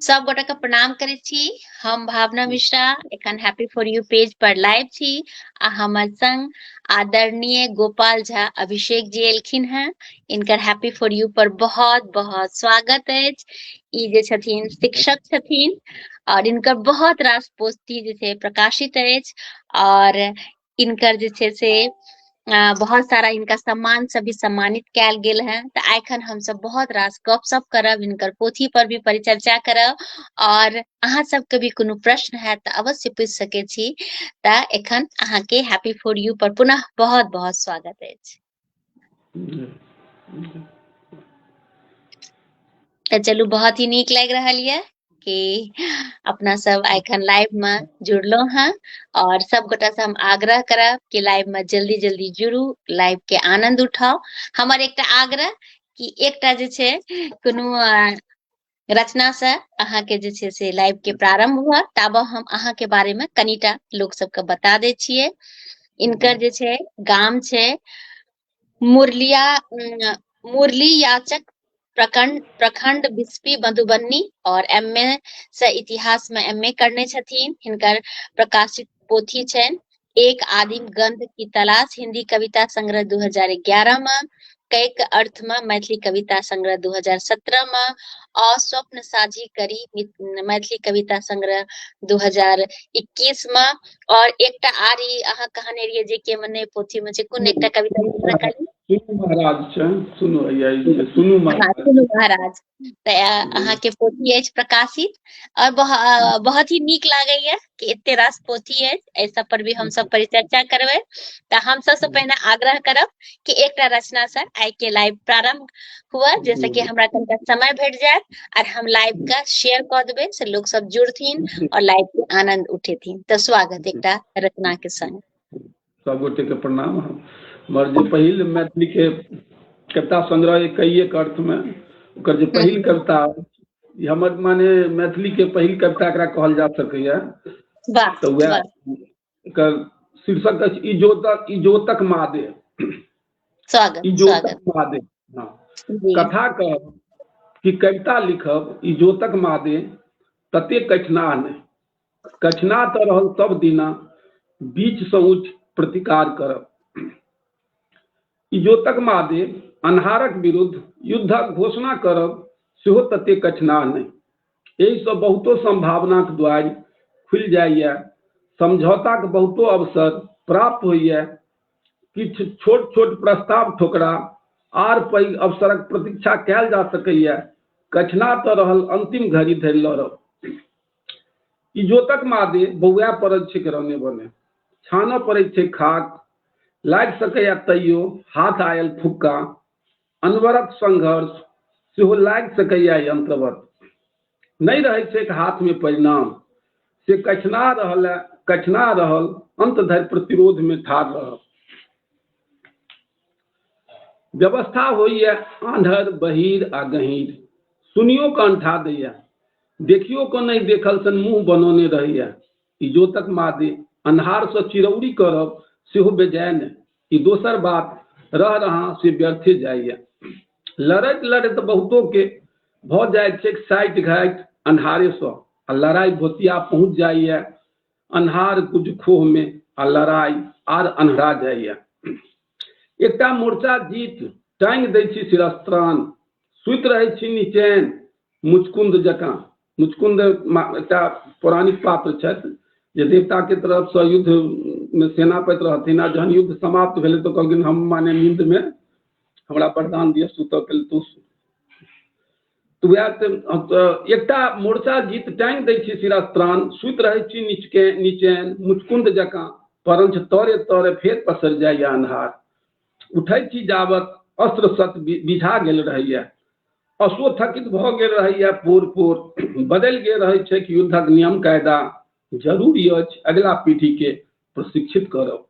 सब गोटा के प्रणाम करे छी। हम भावना मिश्रा एखन हैप्पी फॉर यू पेज पर लाइव छी आ हमर संग आदरणीय गोपाल झा अभिषेक जी एलखिन हैं। इनकर हैप्पी फॉर यू पर बहुत बहुत स्वागत अछि। ई जे छथिन शिक्षक छथिन और इनकर बहुत रास पोथी जे छै प्रकाशित अछि और इनकर जे छै से बहुत सारा इनका सम्मान से भी सम्मानित कैल गेल है। तो एखन हम सब बहुत रास गपशप करब, इनकर पोथी पर भी परिचर्चा करब और अहाँ सबके भी कोनो प्रश्न है तो अवश्य पूछ सके छी। त एखन अहाँ के हैप्पी फॉर यू पर पुनः बहुत बहुत स्वागत अछि। तो चलू, बहुत ही नीक लग रहा है कि अपना सब एखन लाइव में जुड़लो हैं और सब गोटा से हम आग्रह करब कि लाइव में जल्दी जल्दी जुड़ू, लाइव के आनंद उठाओ। हमर एकटा आग्रह कि एकटा जे छै कोनो रचना से अहाँ के जे छै से लाइव के प्रारंभ हुआ ताबा हम अहाँ के बारे में कनिटा लोग सबके बता दे छिए। इनकर जे छै गाम छै मुरली याचक प्रखंड बिस्फी मधुबनी और एमए से इतिहास में एमए करने छथिन। हिनकर प्रकाशित पोथी छनि एक आदिम गंध की तलाश हिंदी कविता संग्रह 2011 में, कैक अर्थ में मैथिली कविता संग्रह 2017 में और स्वप्न साझी करी मैथिली कविता संग्रह 2021 में। और एकटा आरी अहाँ कहने रहिए जे के मने पोथी में छै कोन एकटा कविता सुनु महाराज छै, सुनु महाराज अहाँ के पोथी अछि प्रकाशित और बहुत ही नीक लागैया कि एते रास पोथी अछि। एहि सब पर भी हम सब परिचर्चा करबै। त हम सबसे पहिने आग्रह करब कि एकटा रचना से आइ के लाइव प्रारंभ हुआ, जैसे कि हमरा कनिटा समय भेट जायत और हम लाइव का शेयर क देबै से लोग सब जुड़थिन और लाइव के आनंद उठेथिन। तो स्वागत एकटा रचना के संग। सब गोटे के प्रणाम। हमर जे पहिल मैथिली के कविता संग्रह एक अर्थ में ओकर जे पहिल कविता हमर माने मैथिली के पहिल कविता एकरा कहल जा सकैया। तो वह एकर शीर्षक अछि इजोतक महादेव। स्वागत इजोतक महादेव। हाँ, कथा कहब कि कविता लिखब इजोतक महादेव तते कठिना नहीं, कठिना तो रहल सब दिना बीच से उच्च प्रतिकार करब। इजोतक महादेव अन्हारक विरुद्ध युद्धक घोषणा करब सेहो तते कठिना नहीं। एहि से बहुतो संभावनाक द्वार खुलि जाइए, समझौताक बहुतो अवसर प्राप्त होइए, किछु छोट छोट प्रस्ताव ठोकरा आर पैघ अवसरक प्रतीक्षा कयल जा सकैए। कठिना तो रहल अंतिम घड़ी धरि लड़ब। इजोतक महादेव बौआ पड़ल छै रौने बने, छानऽ पड़ै छै खाक, लागि सकैए तैयो हाथ आयल फुक्का, अनवरत संघर्ष सेहो लागि सकैए यंत्रवत। नहीं रहे छै हाथ में परिणाम से कठिना रहल अंत धरि प्रतिरोध में ठाढ़ रहब। व्यवस्था होइए आंधर बहिर आ गहीर, सुनियो के अंठा दैया, देखियो को नहीं देखल सन मुंह बनौने रहैया। इजोतक महादेव अन्हार से चिरौरी करब सेहो बेजाय नहीं, ई दोसर बात रह रहा से व्यर्थे जाइए। लड़ैत लड़ैत बहुतों के भ जाय छै साइट घाट अन्हारे से, आ लड़ाई भोतिया पहुंच जाइए अन्हार कुछ खोह में, आ लड़ाई आर अन्हरा जाइए। एकटा मोर्चा जीत टांग दै छी शिरस्त्रान, सुत रहे छी निचैन मुचकुंद जकाँ। मुचकुंद एकटा पौराणिक पात्र छथि जे देवता के तरफ से युद्ध में सेनापति रहथिन, आ जहन युद्ध समाप्त भेलै तो कहलखिन हम माने नींद में हमरा वरदान दिअ सुतऽ के लेल। तो वह एकटा मोर्चा जीत टांग दै छी शिरस्त्रान, सुत रहे छी निचैन मुचकुंद जकाँ, परंच तरे तरे फेर पसर जाइए अन्हार। उठै छी जाबत अस्त्र सत बिझा गेल रहैया, अश्व थकित भ गेल रहैया पोर पोर, बदलि गेल रहै छै कि युद्धक नियम कायदा, जरूरी अछि अगला पीढ़ी के प्रशिक्षित करब।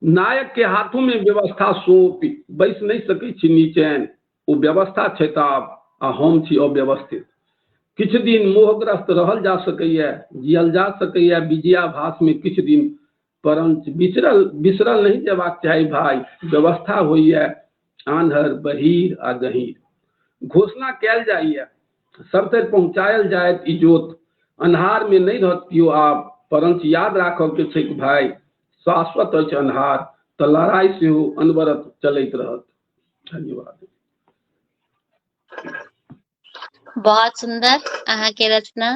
नायक के हाथों में व्यवस्था सौंपी बैस नहीं सकै छी नीचैन, ओ व्यवस्था छै ताब आ हम छी अव्यवस्थित। किछु दिन मोहग्रस्त रहल जा सकैया, जियल जा सकैया विजयाभास में किछु दिन, परंच बिसरल नहीं जेबाक चाही भाई। व्यवस्था होइए आंधर बहिर आ गहीर, घोषणा कयल जाइए सब तक पहुँचायल जायत इजोत, अन्हार में नहीं रहतियो आप, परंच याद राखब के छै कि भाई शाश्वत अछि अन्हार, तऽ लड़ाई सेहो अनवरत चलैत रहत। धन्यवाद। बहुत सुंदर अहाँ के रचना,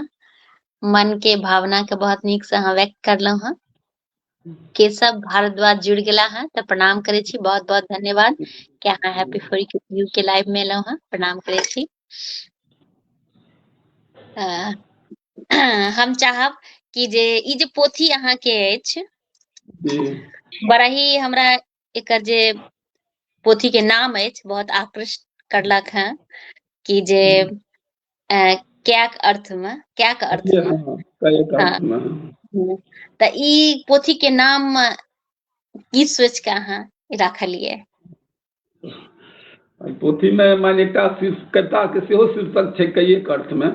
मन के भावना के बहुत नीक से अहाँ व्यक्त करलहुँ हैं। केशव भारद्वाज जुड़ गेला हैं, तो प्रणाम करे छी, बहुत बहुत धन्यवाद कि अहाँ हैप्पी फॉर यू के लाइव में एलहुँ हैं, प्रणाम करे छी। हम चाहब कि जे ई जे पोथी अहाँ के अछि, बड़ा ही हमरा एकर जे पोथी के नाम अछि बहुत आकृष्ट करलक हैं कि जे कैक अर्थ में त ई पोथी के नाम की सोच के अहाँ राखलिए? पोथी में माने एकटा कविता के सेहो शीर्षक छै कैयक अर्थ में,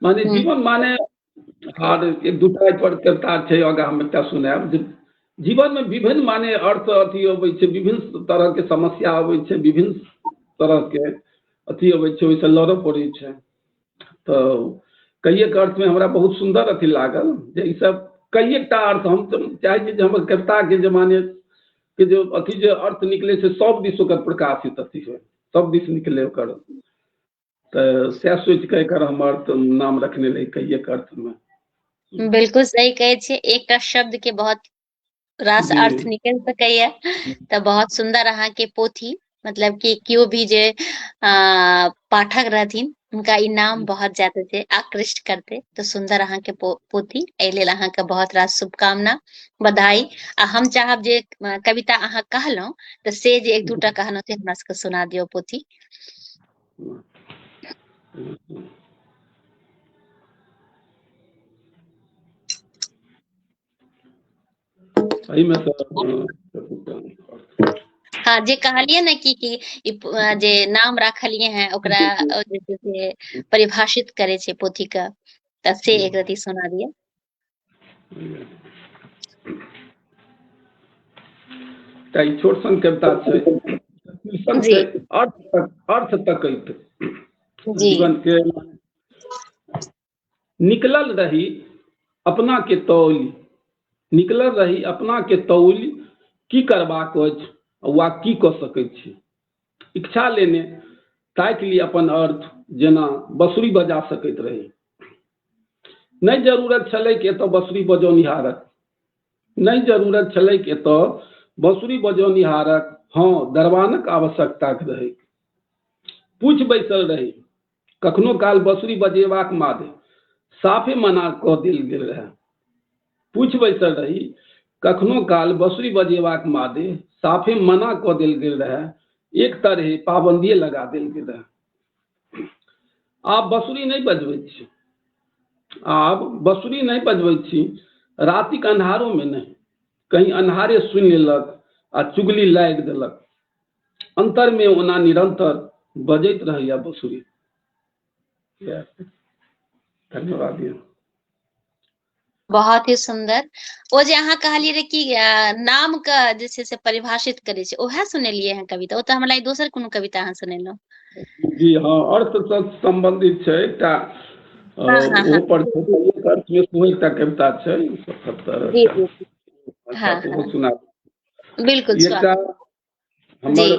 माने जीवन माने, आर एक दूटा पर कविता छै, आगा हम एकटा सुनायब। जीवन में विभिन्न माने अर्थ अथी अबै छै, विभिन्न तरह के समस्या अबै छै, विभिन्न तरह के अथी अबै छै, ओहिसँ लड़ऽ पड़ै छै। तो कैयक अर्थ में हमरा बहुत सुंदर अथी लागल जे ई सब कैयकटा अर्थ हम चाहे छी जे हमर कविता के जे माने के जो अथी जे अर्थ निकले छै सब दिस ओकर प्रकाशित अथी हो, सब दिस निकले ओकर, तो सएह सोच के एकर हम अर्थ नाम रखने रही कैयक अर्थ में। बिल्कुल सही कहे छे, एकटा शब्द के बहुत रास अर्थ निकल सकैया, तो बहुत सुंदर अहाँ के पोथी, मतलब कि क्यों भी जे पाठक रहथिन उनका ई नाम बहुत ज्यादा जे आकृष्ट करते, तो सुंदर अहाँ के पोथी, एहि लेल अहाँ के बहुत रास शुभकामना, बधाई। आ हम चाहब जे कविता अहाँ कहलहुँ तो से जे एक दूटा कहलहुँ से हमरा सबके सुना दियो पोथी। हाँ, जे कहलिए ना कि जे नाम राखलिए हैं ओकरा जैसे परिभाषित करे छे पोथी का, त से एक रति सुना दिए। छोट सन कविता छै, अर्थ तकैत जीवन के। निकलल रही अपना के तौल, निकलल रही अपना के तौल, की करबाक अछि वा की कऽ सकैत छी। इच्छा लेने ताकि ली अपन अर्थ, जेना बंसुरी बजा सकैत रही। नहीं जरूरत छलैक एतऽ बंसुरी बजौनिहारक, नहीं जरूरत छलैक एतऽ बंसुरी बजौनिहारक, हाँ दरबानक आवश्यकता रही। पूछ बैसल रही कखनो काल बंसुरी बजेबाक मादे, साफे मना कऽ देल गेल रहै। पूछ बैसल रही कखनो काल बंसुरी बजेबाक मादे, साफे मना कऽ देल गेल रहै, एक तरहे पाबंदिये लगा देल गेल रहै। आब बंसुरी नहीं बजबैत छी, आब बंसुरी नहीं बजबैत छी, रातिक अन्हारो में नहीं, कहीं अन्हारे सुनि लेलक आ चुगली लागि देलक, अंतर में ओना निरंतर बजैत रहैया बंसुरी। धन्यवाद। बहुत ही सुंदर। ओ जे अहाँ कहलिए रे कि नाम का जे छै से परिभाषित करे छै, ओहे सुनेलिए हैं कविता, ओ तो हमरा ई दोसर कोनो कविता अहाँ सुनेलहुँ। जी हाँ, अर्थ से संबंधित छै एकटा, ओ पर अर्थ में सेहो एकटा कविता छै 77। अच्छा सुना बिल्कुल एकटा हमर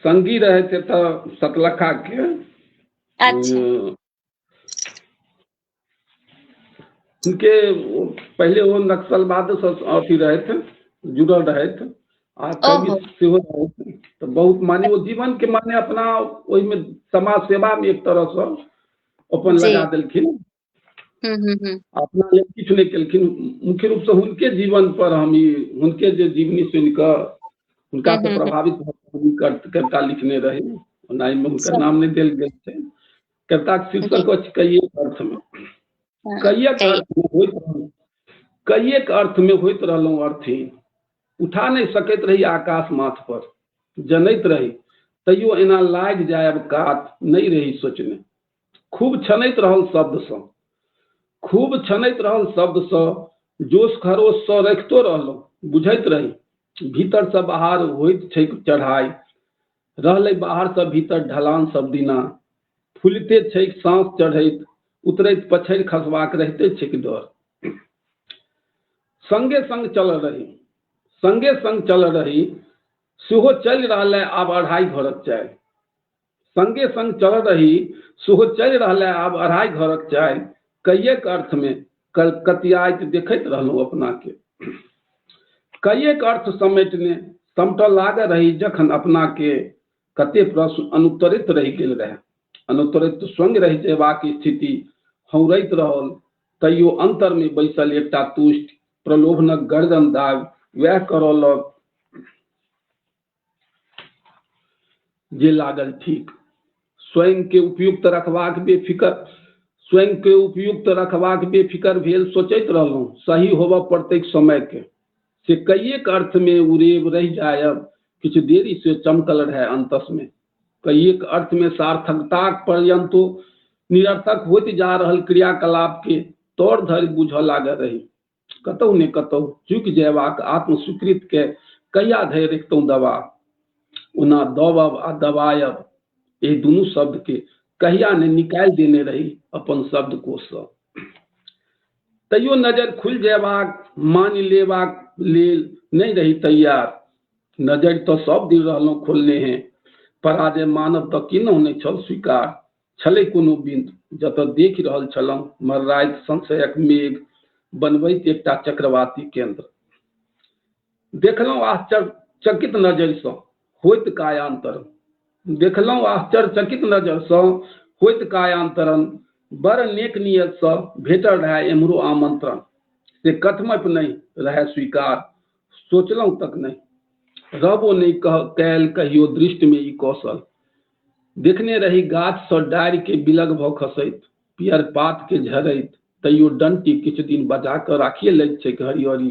संगी रहे थे तो सतलखा के, उनके पहले वो नक्सलवाद से अथी रहे थे, जुड़ल रहे थे, आ कवि सेहो रहे थे। तो बहुत माने वो जीवन के माने अपना ओहि में समाज सेवा में एक तरह से अपन लगा देलखिन। अपना लेल किछु नहीं केलखिन, मुख्य रूप से हुनके जीवन पर हम हुनके जे जीवनी सुनि कऽ हुनका से प्रभावित कविता लिखने रहे, ओना में हुनकर नाम नहीं देल गेल छै। कविता के शीर्षक अछि कैयक अर्थ में। कैयक अर्थ में होइत रहलहुँ अर्थहीन, उठा नहीं सकैत रही आकाश माथ पर, जनैत रही तैयो एना लागि जायब कात, नहीं रही सोचने। खूब छनैत रहल शब्द सँ, खूब छनैत रहल शब्द सँ, जोश खरोश सँ रखितो रहलहुँ, बुझैत रही भीतर से बाहर होइत छै चढ़ाई, रहलै बाहर से भीतर ढलान सब दिना, फूलते छै सांस चढ़ैत, उतरैत पछड़ि खसबाक रहिते छै डर। संगे संग चल रही सेहो चलि रहलै आब अढ़ाई घरक चाय। संगे संग चल रही सेहो चलि रहलै आब अढ़ाई घरक चाय। कईएक अर्थ में कतियाइत देखैत रहलहुँ अपना के। कईएक अर्थ समेटने समटल लागे रही जखन अपना के। कते प्रश्न अनुत्तरित रहि गेल रहे, अनुत्तरित स्वंग रहि जयबाक स्थिति हौरैत रहल। तैयो अंतर में बैसल एकटा तुष्ट प्रलोभनक गर्दन दाग वएह करौलक जे लागल ठीक। स्वयं के उपयुक्त रखबाक बेफिकर भेल सोचैत रहलहुँ सही होबऽ पड़तैक समय के। से कईएक अर्थ में उरेब रहि जायब किछु देरी से चमकल रहे अंतस में। कईएक अर्थ में सार्थकता पर्यंतो निरर्थक होइत जा रहल क्रियाकलाप के तौर धरि बुझऽ लागल रही। कतहु ने कतहु चुकि जयबाक आत्मस्वीकृत के कहिया धरि रखितहुँ दबा। ओना दबब आ दबायब एहि दुनू शब्द के कहिया ने निकालि देने रही अपन शब्दकोश सँ। तैयो नजर खुलि जयबाक मानि लेबाक लेल नहीं रही तैयार। नजर तो सब दिन रहलहुँ खोलने हैं, पराजय मानब तऽ किन्नहु नहि छल स्वीकार। छलै कोनो बिंदु जतऽ देखि रहल छलहुँ मर्राइत संशयक मेघ बनबैत एकटा चक्रवाती केंद्र। देखलहुँ आश्चर्यचकित नजरि सँ होइत कायांतरण। देखलहुँ आश्चर्यचकित नजरि सँ होइत कायांतरण। बड़ नेक नियत सँ भेटल रहे एम्हरो आमंत्रण। से कथमप नहीं रहे स्वीकार, सोचलहुँ तक नहीं। रहबो नहीं कैल कहियो दृष्टि में ई कौशल। देखने रही गाछ सँ डारि के बिलग भऽ खसैत, पियर पात के झरैत। तैयो डंटी किछु दिन बचा कऽ राखिए लैत छै हरियरी।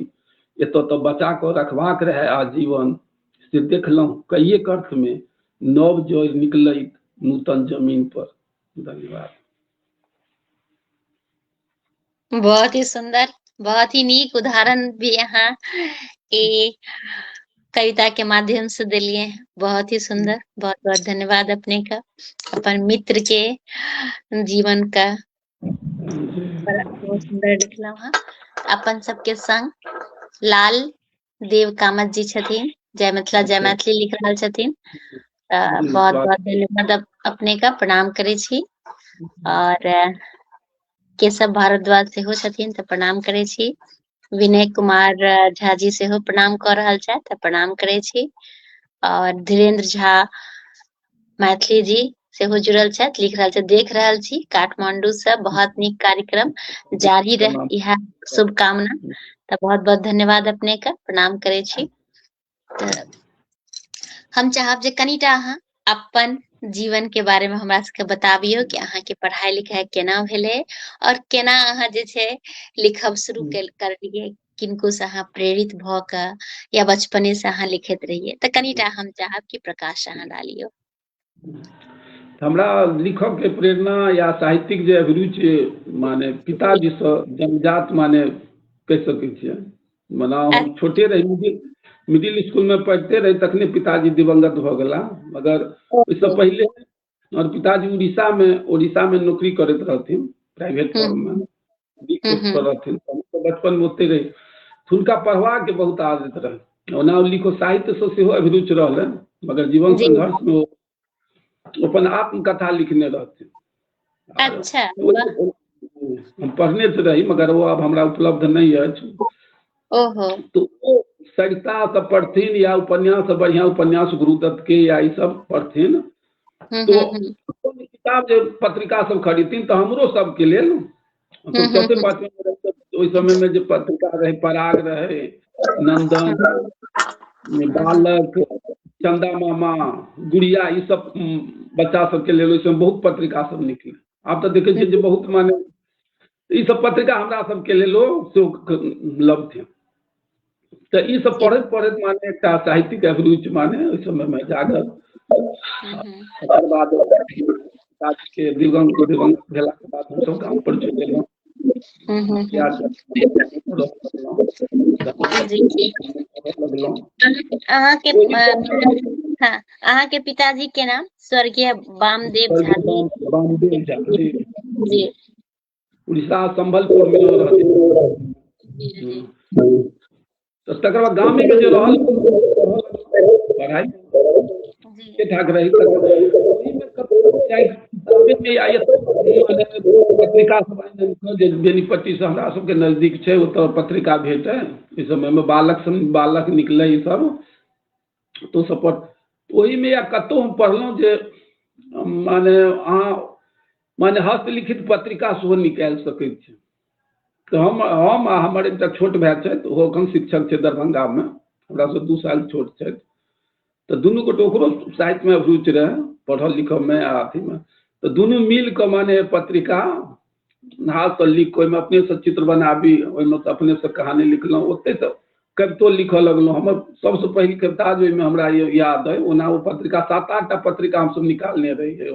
एतऽ तऽ बचा कऽ रखबाक रहे आजीवन। से देखलहुँ कईएक अर्थ में नव जोर निकलैत नूतन जमीन पर। धन्यवाद। बहुत ही सुंदर, बहुत ही नीक उदाहरण भी यहाँ ए कविता के माध्यम से दिलिए हैं। बहुत ही सुंदर, बहुत बहुत धन्यवाद अपने का। अपन मित्र के जीवन का बहुत सुंदर लिखलहुँ हँ। अपन सबके संग लाल देव कामत जी छथिन, जय मिथिला जय मैथिली लिख रहल छथिन। बहुत बहुत धन्यवाद अपने का, प्रणाम करै छी। और केशव भारद्वाज सेहो छथिन तऽ प्रणाम करै छी। विनय कुमार झा जी सेहो प्रणाम कऽ रहल छथि तऽ प्रणाम करै छी। और धीरेन्द्र झा मैथिली जी सेहो जुड़ल छथि, लिख रहल छथि, देख रहल छी काठमांडू से। बहुत नीक कार्यक्रम जारी रहे, इएह शुभकामना। तऽ बहुत बहुत धन्यवाद अपने का, प्रणाम करै छी। हम चाहब जे कनिटा अहाँ अपन जीवन के बारे में हमरा सबके बताबियो कि अहाँ के पढ़ाई लिखाई केना भेलै और केना अहाँ जे छै लिखब शुरू करलियै, किनको से अहाँ प्रेरित भऽ कऽ या बचपने से अहाँ लिखैत रहियै। तऽ कनिटा हम चाहब कि प्रकाश अहाँ डालियौ। हमरा लिखब के प्रेरणा या साहित्यिक जे अभिरुचि माने पिताजी से जन्मजात माने कहि सकै छियै। मना हम छोटे रही, मिडिल स्कूल में पढ़ते रहे तखने पिताजी दिवंगत भऽ गेला। मगर ओहिसँ पहिले और पिताजी उड़ीसा में नौकरी करैत रहथिन, प्राइवेट फर्म में रहथिन। बचपन में ओते रही, हुनका पढ़वा के बहुत आदत रहे। ओना लिखो साहित्य से सेहो अभिरुचि रहलै, मगर जीवन संघर्ष में अपन आत्मकथा लिखने रहथिन। अच्छा, हम पढ़ने तो रही मगर वो अब हमरा उपलब्ध नहीं है। ओहो। तो वो सरिता सब पढ़थिन या उपन्यास, बढ़िया उपन्यास गुरुदत्त के या ई सब पढ़थिन। तो किताब जो पत्रिका सब खरीदथिन तो हमरो सबके लेल, तो चौथे पांचवें में रहे, ओहि समय में जो पत्रिका रहे, पराग रहे, नंदन, बालक, चंदा मामा, गुड़िया, ई सब बच्चा सबके लेल ओहि समय बहुत पत्रिका सब निकले। आब तऽ देखे छियै जे बहुत माने ई सब पत्रिका हमरा सबके लेलो से लब्ध है। तो ई सब पढ़ैत पढ़ैत माने एकटा साहित्यिक अभिरुचि माने ओहि समय में जागल। तकर बाद के दिवंगत भेला के बाद हम सब गांव पर चलि गेलहुँ। अहाँ के पिताजी के नाम स्वर्गीय वामदेव झा जी। बामदेव झा जी जी उड़ीसा संबलपुर में रहती जी तो तकर बाद गामे में जो रहल पढ़ाई जी ठीक ठाक रही में आयत पत्रिका सब जे बेनीपट्टी से हमरा सबके नजदीक छै ओतऽ पत्रिका भेटै ई समय में बालक निकलै ई सब तो सब पर ओही में या कतौ हम पढ़लहुँ जे माने अहाँ माने हस्तलिखित पत्रिका सेहो निकालि सकैत छी तो हम आ हमर एकटा छोट भाई छथि ओहो एखन शिक्षक छै दरभंगा में हमरा से 2 साल छोट छथि तो दुनू गोटे ओकरो साहित्य में रुचि रहे पढ़ल लिखल में आ अथी में तो दुनू मिल के माने पत्रिका हाथ से लिख के ओहिमे अपने से चित्र बनाबी ओहिमे से अपने से कहानी लिखलहुँ ओते से कवितो लिखऽ लगलहुँ हमर सबसे पहिल कविता जो ओहिमे हमरा याद अइ ओना ओ पत्रिका 7-8 टा पत्रिका हमसब निकालने रहिए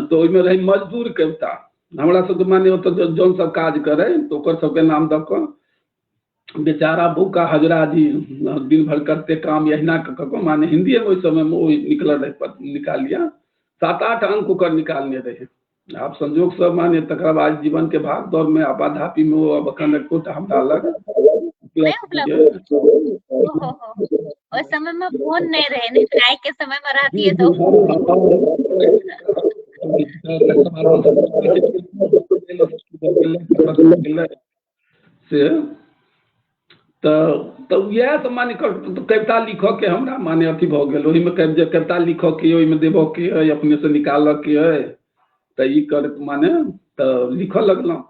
तो ओहिमे रही मजदूर कविता हमरा सबके माने ओतऽ जौन सब काज करे तो ओकर सबके नाम दऽ कऽ बेचारा भूखा हजरा जी दिन भर करते काम यहिना कऽ माने हिंदी में ओहि समय में वो निकल रहे निकालिया 7-8 अंक ओकर निकालने रहे आप संजोग सब माने तकर बाद जीवन के भाग दौड़ में आपाधापी में वो अब अखन एकोटा हमरा लग नहीं उपलब्ध उस समय में फोन नहीं रहे नहीं ट्राई के समय में रहती है तो यह सब माने कविता लिखऽ के हमरा माने अथी भऽ गेल ओहि में कविता लिखऽ के ओहि में देबऽ के है अपने से निकालऽ के है तो ई कर माने तो लिखऽ लगलहुँ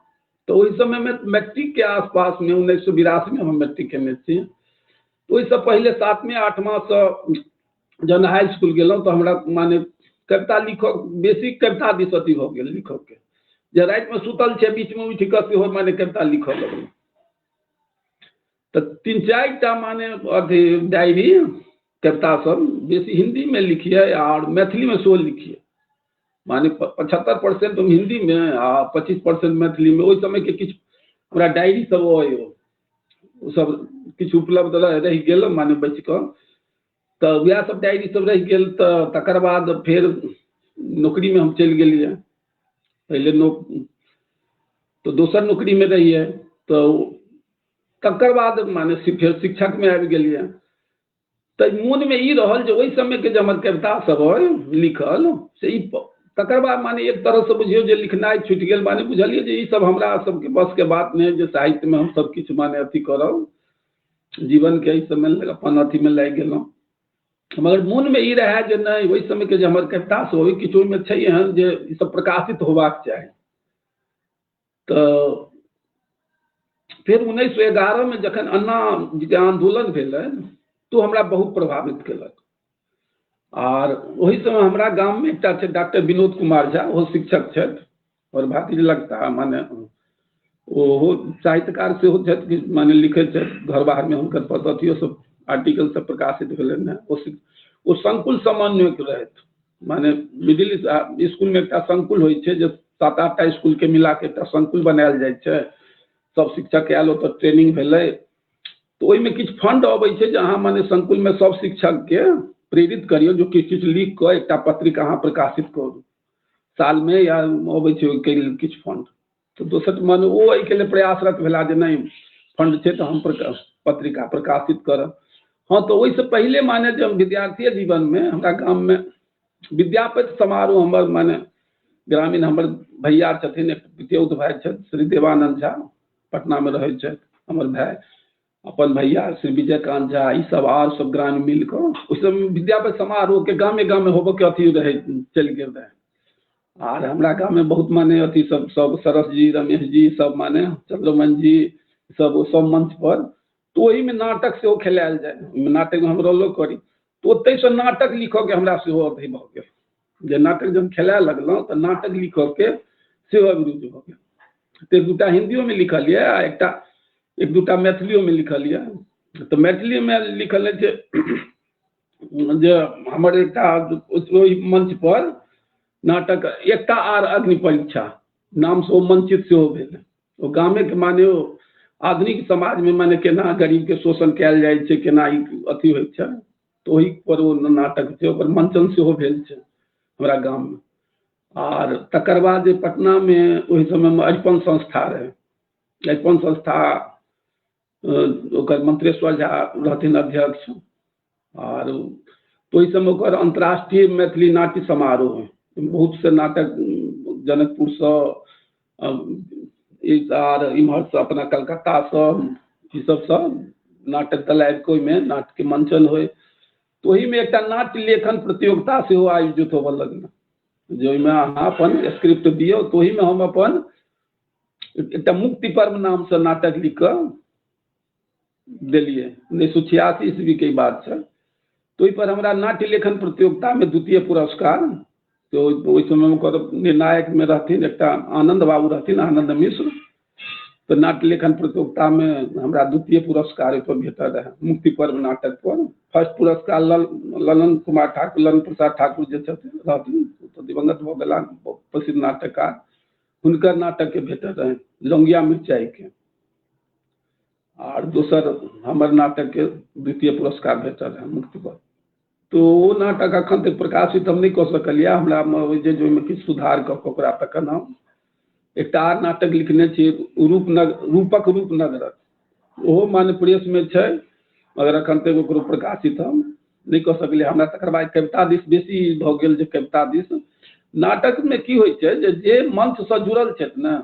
तो ओहि समय में मैट्रिक के आसपास में 1982 में हम मैट्रिक केने छी ओहिसँ पहिले 7वें 8वां से जहन हाई स्कूल गेलहुँ तो हमरा माने कविता लिखऽ बेसी कविता दिस अथी भऽ गेल लिखऽ के जे राति में सुतल छै बीच में उठि कऽ सेहो माने कविता लिखऽ लगलहुँ तो 3-4 टा माने अथी डायरी कविता सब बेसी हिंदी में लिखिए और मैथिली में सेहो लिखिए माने 75% हम हिंदी में आ 25% मैथिली में ओहि समय के किछु हमरा डायरी सब ओ सब किछु उपलब्ध रहि गेल माने बचि कऽ तऽ वएह सब डायरी सब रहि गेल तऽ तकर बाद फेर नौकरी में हम चलि गेलिए पहले तो दोसर नौकरी में रहिए तो तकर बाद माने फिर शिक्षक में आबि गेलिए तो मोन में ई रहल जे ओहि समय के जे हमर कविता सब अइ लिखल से ई तकर बाद माने एक तरह से बुझियो जे लिखनाइ छूटि गेल माने बुझलिए जे ई सब हमरा सबके बस के बात नहीं जे साहित्य में हम सब किछु माने अथी करब जीवन के एहि समय अपन अथी में लागि गेलहुँ मगर मोन में ई रहे जे नहीं ओहि समय के जे हमर कविता सब ओहि किछु में छै एहन जे ई सब प्रकाशित होबाक चाही तो फिर 1911 में जखन अन्ना जी के आंदोलन भेलै तो हमरा बहुत प्रभावित केलक और वही समय हमारा गांव में एकटा छै डॉक्टर विनोद कुमार झा वो शिक्षक छथि और भारतीय लगता माने वो साहित्यकार से हो छथि माने लिखे छथि घर बाहर में हुनकर पद्धतियों सब आर्टिकल सब प्रकाशित भेलनि वो संकुल समन्वयक रहथि माने मिडिल स्कूल में एकटा संकुल होइ छै जे 7-8 टा स्कूल के मिला के एकटा संकुल बनायल जाइ छै सब शिक्षक आयल ओतऽ ट्रेनिंग भेलै तो ओहिमे किछु फंड अबै छै जे अहाँ माने संकुल में सब शिक्षक के प्रेरित करियो जो किछु लिख कऽ एकटा पत्रिका अहाँ प्रकाशित करू साल में या अबै छै ओहिके लेल किछु फंड तो दोसर माने ओ एहिके लेल प्रयासरत भेला जे नहीं फंड छै तो हम पत्रिका प्रकाशित करब हाँ तो ओहिसँ पहिले माने जब विद्यार्थी जीवन में हमरा गाम में विद्यापति समारोह हमर माने ग्रामीण हमर भैया छथिन एक पितियौत भाई छथि श्री देवानंद झा पटना में रहै छथि हमर भाई अपन भैया श्री विजयकांत झा ई सब आर सब ग्रामीण मिल कऽ उस समय विद्यापति समारोह के गामे गामे होबऽ के अथी रहे चलि गेल रहे आर हमरा गाँव में बहुत माने अथी सब सरस जी रमेश जी सब माने चंद्रमन जी सब मंच पर तो वही में नाटक सेहो खेलायल जाए नाटक में हम रोलो करी तो ओतै से नाटक लिखऽ के हमरा सेहो अथी भऽ गेल जे नाटक जब खेलाए लगलहुँ तऽ नाटक लिखऽ के सेहो अभिरुचि भऽ गेल तो 2टा हिंदियों में लिखलिए आ एक 2टा मैथिलियों में लिखलिए तो मैथिली में लिखल छै जे हमर एकटा ओहि मंच पर नाटक एकटा आर अग्नि परीक्षा नाम से मंचित सेहो भेल ओ गामे के माने आधुनिक समाज में माने केना गरीब के शोषण कयल जाइ छै केना ई अथी होइ छै तो ओहि पर ओ नाटक छै ओकर मंचन सेहो भेल छै हमरा गाम में और तकर बाद जे पटना में ओहि समय में अरिपन संस्था रहे, अरिपन संस्था ओकर मंत्रेश्वर झा रहथिन अध्यक्ष, और तो ओहि समय ओकर अंतर्राष्ट्रीय मैथिली नाट्य समारोह, बहुत से नाटक जनकपुर से और इम्हर से अपना कलकत्ता से ई सब नाटक दल आबि के ओहिमे नाट्य के मंचन होय। तो ओहि में एक नाट्य लेखन प्रतियोगिता सेहो आयोजित होबऽ लगल, जे ओहिमे अहाँ अपन स्क्रिप्ट दियौ। तो ओहि में हम अपन एक मुक्ति पर्व नाम से नाटक लिख कऽ देलिए, 1986 ईस्वी के बात है। तो ओहि पर हमरा नाट्य लेखन प्रतियोगिता में द्वितीय पुरस्कार। तो ओहि समय में निर्णायक में रहथिन एक आनंद बाबू रहथिन, आनंद मिश्र। तो नाट्य लेखन प्रतियोगिता में हमरा द्वितीय पुरस्कार पर भेटल रहे, मुक्ति पर्व नाटक पर। फर्स्ट पुरस्कार ललन कुमार ठाकुर, ललन प्रसाद ठाकुर जे रहथिन, तो दिवंगत भऽ गेला, प्रसिद्ध नाटककार, हुनकर नाटक के भेटल रहे, लौंगिया मिर्चाई के। और दोसर हमर नाटक के द्वितीय पुरस्कार भेटल रहे, मुक्ति पर्व। तो वो नाटक अखन तक प्रकाशित हम नहीं कऽ सकलिए, हमरा जे किछु सुधार कऽ ओकरा तखन हम एक आर नाटक लिखने छी, रूपक रूपनगर, ओहो मान्य प्रेस में छै, मगर अखन तक ओकरो प्रकाशित हम नहीं कऽ सकलिए। हमरा तकर बाद कविता दिस बेसी भऽ गेल, जे कविता दिस नाटक में की होइ छै जे मंच से जुड़ल छथि ने,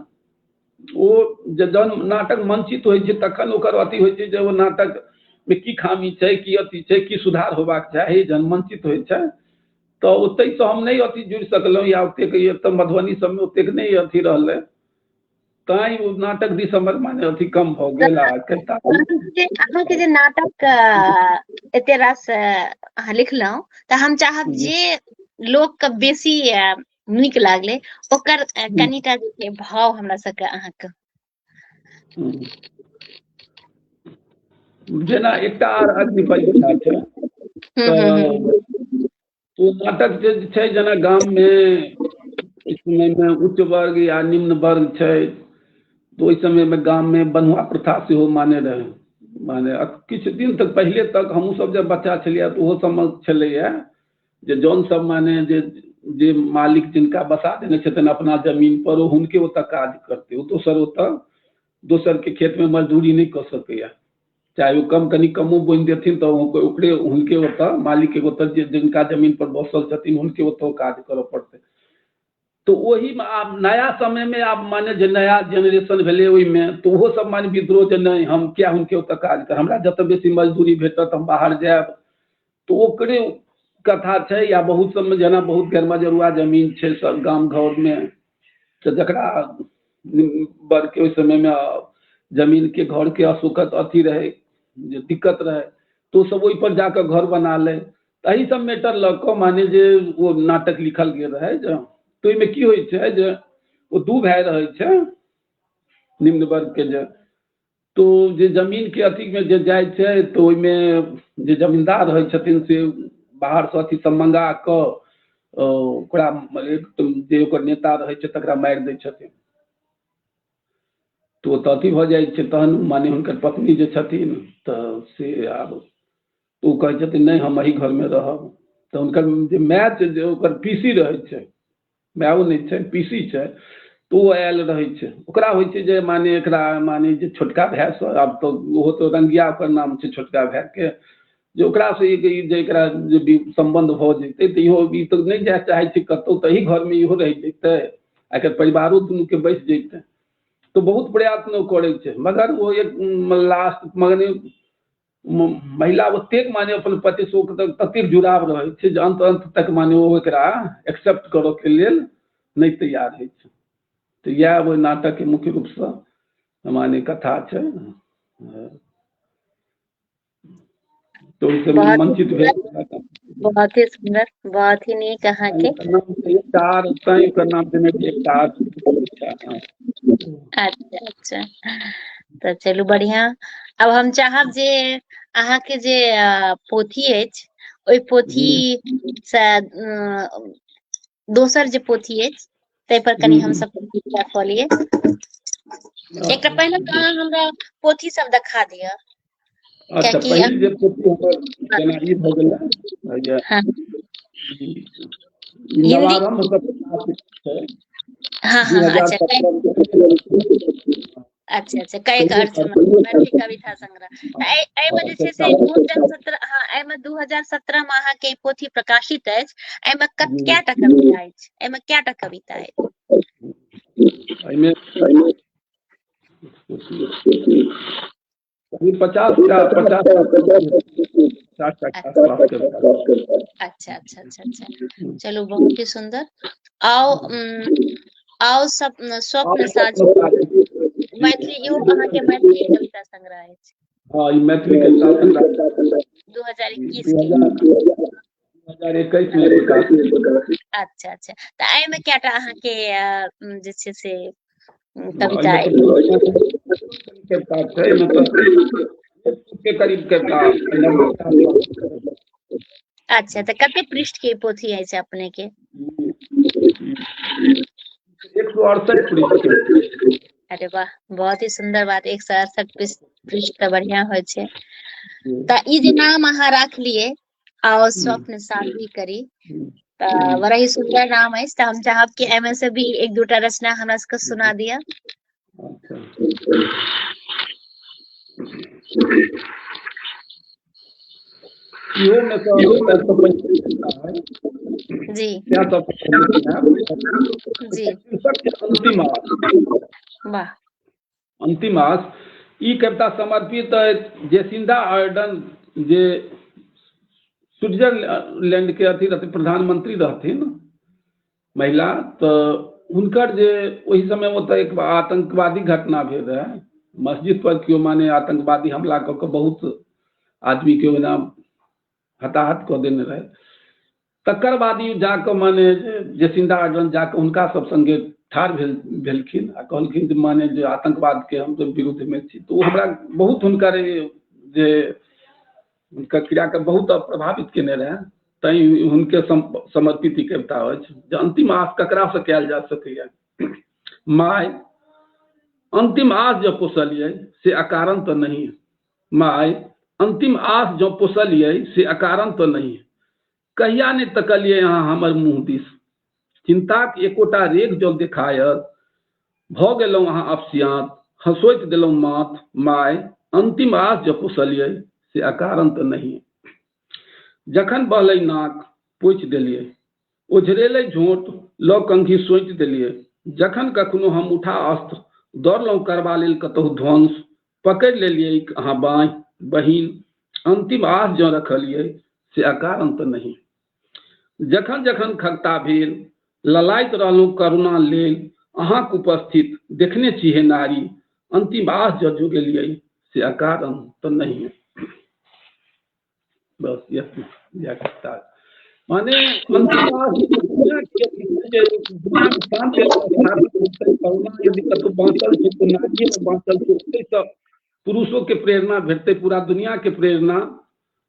ओ जहन नाटक मंचित होइ छै तखन ओकर अथी होइ छै जे ओ नाटक में की खामी छै, की अथी छै, की सुधार होबाक चाही। जहन मंचित होइ छै तो ओतहि से हम नहीं अथी जुड़ सकलहुँ, या ओतेक मधुबनी सब में ओतेक नहीं अथी रहलै, ताई वो नाटक दिसंबर माने अथी कम भऽ गेल। अहाँके जे नाटक एते रास अहाँ लिखलहुँ, तऽ हम चाहब जे लोक के बेसी नीक लागले ओकर कनिटा जे भाव हमरा सबके अहाँके। जेना एकटा अग्नि परीक्षा छै, तो नाटक जे छै, जेना गाम में इस समय में उच्च वर्ग या निम्न वर्ग छै, तो ओहि समय में गाम में बन्हुआ प्रथा सेहो माने रहे। माने किछु दिन तक पहले तक हमहूँ सब जब बच्चा छलियै तो ओहो सब छलैया जे जौन सब माने जे मालिक जिनका बसा देने छथिन अपना जमीन पर, ओ हुनके ओतऽ काज करते, ओ दोसर के खेत में मजदूरी नहीं कऽ सकैया, चाहे वो कनी कमो बोनि देथिन तो ओकरे हुनके ओतऽ मालिक के ओतऽ जिनका जमीन पर बसल छथिन हुनके ओतऽ काज करऽ पड़तै। तो वही में आब नया समय में आब माने जे नया जेनरेशन भेलै ओहिमे, तो ओहो सब माने विद्रोह जे नहीं हम क्या हुनके ओतऽ काज कर, हमरा जतऽ बेसी मजदूरी भेटत हम बाहर जायब। तो ओकरे कथा छै, या बहुत सब में जेना बहुत गैरमजरुआ जमीन छै सब गाम घर में, तो जकरा वर्ग के ओहि समय में जमीन के घर के अशोकत अथी रहे, दिक्कत रहे, तो सब ओहि पर जाकर घर बना ले। एही सब मैटर लऽ कऽ माने जे वो नाटक लिखल गेल रहे। तो ओहिमे की होइ छै जे ओ दू भाई रहे छै निम्न वर्ग के, तो जे जमीन के अथी में जे जाइ छै, तो ओहिमे जे जमींदार रहे छथिन से बाहर से अथी सब मंगा कऽ ओकरा जे ओकर नेता रहे छै तकरा मारि दै छथिन। तो तऽ अथी भऽ जाइ छै, तहन माने हुनकर पत्नी जे छथिन तऽ से आब तो कहै छथिन नहीं हम एही घर में रहब। तो हुनकर जे माय छै, जे ओकर पीसी रहे छै, मायो नहीं छै पीसी छै, तो वो आयल रहे छै। ओकरा होइ छै जे माने एकरा माने जे छोटका भाई से, आब तो ओहो तो रंगिया ओकर नाम छै छोटका भाई के, जे ओकरा से जे एकरा जे संबंध भऽ जेतै तऽ इहो ई तो नहीं जाय चाहे छै कतौ, तऽ एही घर में इहो रह जेतै, एकर परिवारो दुनू के बचि जेतै। तो बहुत प्रयत्न करे छै, मगर वो एक लास्ट मगने महिला ओतेक माने अपन पति से ततेक जुड़ाव रहे छै जे अंत तक माने वो एकरा एक्सेप्ट करऽ के लेल नहीं तैयार होइ छै। तो यह वो नाटक के मुख्य रूप से माने कथा छै। तो इसे मंचित भेल, बहुत ही सुंदर, बहुत ही नीक अहाँ के। अच्छा, तो चलू बढ़िया। अब हम चाहब जे अहाँ के जे पोथी अछि, ओहि पोथी से दोसर जे पोथी अछि ताहि पर कनी हम सब चर्चा कऽ लिए। एकटा पहले तो अहाँ हमरा पोथी सब देखा दिअ। अच्छा, पहले जे पोथी हमर जेना ई भऽ गेल, हिंदी। नवारंभ का प्रकाशित है हाँ हाँ हाँ, अच्छा 2017 अच्छा अच्छा, कई का अर्थ मैथिली कविता संग्रह एहि में जे छै से 2017, हाँ एहि में 2017 में अहाँ के पोथी प्रकाशित अछि। एहि में कएटा कविता अछि? एहि में कएटा कविता अछि? एहिमे करीब 50 अच्छा अच्छा अच्छा अच्छा, चलो बहुत ही सुंदर। आओ आओ स्वप्न साझी मैथिली, इहो अहाँ के मैथिली कविता संग्रह अछि। हाँ, ई मैथिली कविता संग्रह 2021 के 2021 में प्रकाशित। अच्छा अच्छा, तो एहि में कएटा अहाँ के जे छै से कविता अछि? कविता छै, मतलब के करीब कविता। अच्छा, तो कते पृष्ठ के पोथी अछि अपने के? 168 पृष्ठ के। अरे वाह, बहुत ही सुंदर बात। 168 पृष्ठ तो बढ़िया होय छै। त ई जे नाम अहाँ राखलिए आओ स्वप्न साझी करी, त बड़ा ही सुंदर नाम अछि। त हम चाहब कि एमे से भी एक दूटा रचना हमरा सबके सुना दिया। इहो में जी जी, अंतिम वाह, अंतिम आस ई कविता समर्पित अछि जेसिंडा आर्डन, जे स्विट्जरलैंड के अथी रहथिन, प्रधानमंत्री रहथिन महिला। तो हुनकर जे ओहि समय ओतऽ एक आतंकवादी घटना भेल रहे, मस्जिद पर केओ माने आतंकवादी हमला कऽ के बहुत आदमी के ओना हताहत कऽ देने रहे। तकर बाद ई जाकऽ माने जेसिंडा आर्डन जाकऽ हुनका सब संगे ठाढ़ भेलखिन आ कहलखिन जे माने जे आतंकवाद के हम सब विरुद्ध में छी। तो हमरा बहुत हुनकर जे हुनकर क्रिया के बहुत प्रभावित केने रहे। तैं हुनके समर्पित ई कविता अछि जे अंतिम आस ककरा से कयल जा सकैया। माय अंतिम आस जो पोसलियै से अकारण तो नहीं। माय अंतिम आस जो पोसलियै से अकारण तो नहीं। कहिया ने तकलियै अहाँ हमर मुँह दिस। चिंताक एकोटा रेख जो देखायत भऽ गेलहुँ अहाँ अफसियात। हंसोइत देलहुँ माथ। माय अंतिम आस जो पोसलियै से अकारण तो नहीं। जखन बहलै नाक पोछि देलियै, ओझरेलै झोंट लऽ कंघी सोचि देलियै। जखन कखनो हम उठा अस्त्र दौड़लहुँ करबा लेल कतहु ध्वंस, पकड़ि लेलियै अहाँ बाँहि बहिन। अंतिम आस जो रखलियै से अकारण तो नहीं। जखन जखन खगता भेल ललाइत रहलहुँ करुणा लेल अहाँक उपस्थित देखने छी हे नारी। अंतिम आस जो जुगेलियै से अकारण तो नहीं। बस यह कहता है। माने अंतिम आस दुनिया के शांति करुणा यदि कतहु बाँचल छै तो नारिये में बाँचल छै। ओतहि सँ पुरुषों के प्रेरणा भेटतै, पूरा दुनिया के प्रेरणा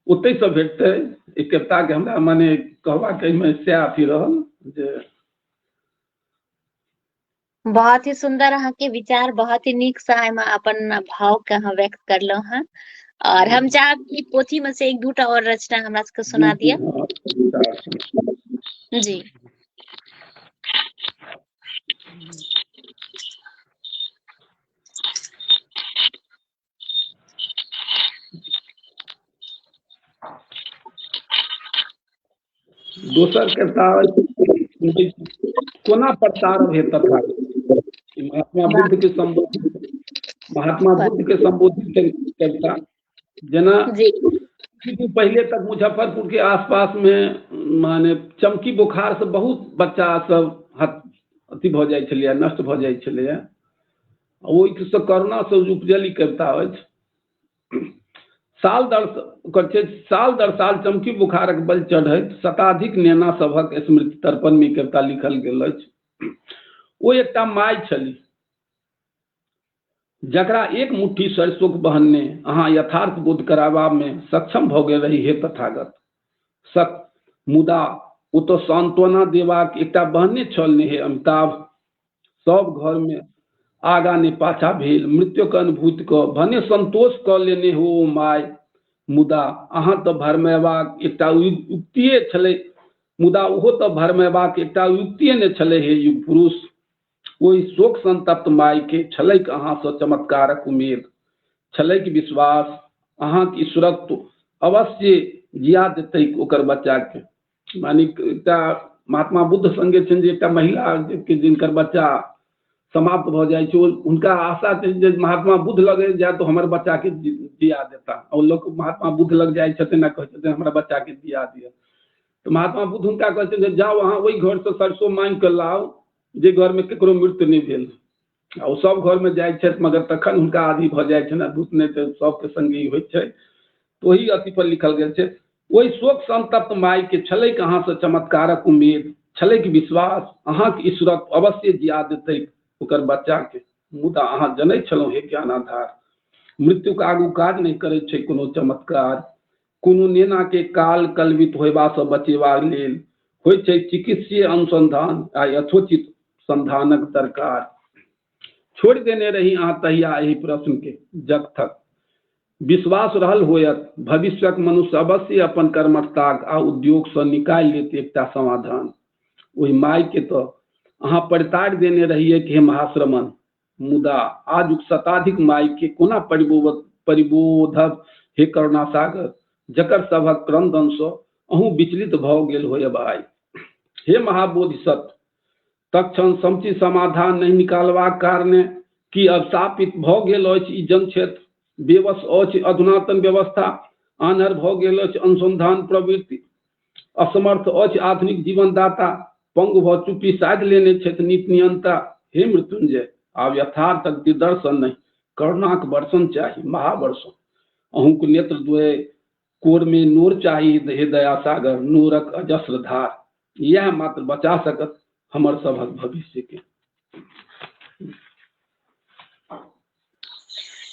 ओतहि सँ भेटतै। ई कविता के हमरा माने कहबाक एहिमे सएह अथी रहल जे बहुत ही सुंदर अहाँ के विचार, बहुत ही नीक से एहिमे अपन भाव के अहाँ व्यक्त करलहुं हैं। और हम चाहब कि पोथी में से एक दूटा और रचना हमरा सबके सुना दिया। जी, दोसर कविता कोना प्रतारव हे तथा। महात्मा बुद्ध के संबोधित, महात्मा बुद्ध के संबोधित कविता। जना पहले तक मुजफ्फरपुर के आसपास में माने चमकी बुखार से बहुत बच्चा सब अथी भऽ जाइ छलैया, नष्ट भऽ जाइ छलैया। ओहिसँ करुणा से उपजल ई कविता अछि। साल दर साल चमकी बुखारक बल चढ़ैत शताधिक नेना सभक स्मृति तर्पण में कविता लिखल गेल अछि। ओ एकटा माय छली जकरा एक मुट्ठी सरिसोक बहन्ने अहाँ यथार्थ बोध कराबा में सक्षम भऽ गेल रही हे तथागत। मुदा ओ तो सांत्वना देबाक एकटा बहने छल ने हे अमिताभ। सब घर में आगा ने पाछा भेल मृत्युक अनुभूति को भने संतोष कऽ लेने हो माय। मुदा अहाँ तऽ भरमेबाक एकटा युक्तिये छलै मुदा ओहो तऽ भरमेबाक एकटा युक्तिये ने छलै हे युग पुरुष। ओहि शोक संतप्त माय के छलैक अहाँसँ चमत्कारक उम्मीद, छलैक विश्वास अहाँक ईश्वरक अवश्य जिया देतैक ओकर बच्चा के। मानी एकटा महात्मा बुद्ध संगे छनि जे एकटा महिला के जिनकर बच्चा समाप्त भ जाइ छै, हुनका आशा छै जे महात्मा बुद्ध लग जाए तो हमर बच्चा के जिया देता। और लोग महात्मा बुद्ध लग जाइ छथिन आ कहै छथिन हमरा बच्चा के जिया दिअ। तो महात्मा बुद्ध हुनका कहै छथिन जे जाओ अहाँ ओहि घर से सरसों मांगि कऽ लाउ जे घर में केकरो मृत्यु नहीं भेल। आ सब घर में जाइ छथि मगर तखन हुनका आदि भ जाइ छनि, भूत नहीं तऽ सबके संगी होइ छै। तो वही अथी पर लिखल गेल छै, ओहि शोक संतप्त माय के छलैक अहाँसँ चमत्कारक उम्मीद, छलैक विश्वास अहाँक ईश्वरक अवश्य जिया देतैक ओकर बच्चा के। मुदा अहाँ जनै छलहुँ हे ज्ञानाधार, मृत्युक आगू काज नहीं करै छै कोनो चमत्कार। कोनो नेना के काल कलवित होयबासँ बचेबा लेल होइ छै चिकित्सीय अनुसंधान आ यथोचित संधानक दरकार। छोड़ देने रही अहाँ तहिया एहि प्रश्न के जग तक विश्वास रहल होयत भविष्यक मनुष्य अवश्य अपन कर्मठाक आ उद्योग से निकालि लेत एकटा समाधान। ओहि माय के तो अहाँ परिताड़ देने रहिए कि हे महाश्रमण, मुदा आजुक शताधिक माय के कोना परिबोधब हे करुणा सागर, जकर सभक क्रंदन सँ अहूँ विचलित भ गेल होयब आइ। हे महाबोधिसत्व, तक्षण समुचित समाधान नहीं निकालबाक कारणे कि अवसापित भ गेल अछि ई जनक्षेत्र, बेबस अछि अधुनातन व्यवस्था, आन्हर भ गेल अछि अनुसंधान प्रवृत्ति, असमर्थ अछि आधुनिक जीवनदाता, पंगु भ चुप्पी साधि लेने छथि नीति नियंता। हे मृत्युंजय, आब यथार्थक दिदर्शन नहीं करुणाक वर्षण चाही महावर्षण। अहूँक नेत्र द्वय कोर में नूर चाही हे दया सागर, नूरक अजस्र धार, यह मात्र बचा सकत हमर सभक भविष्य के।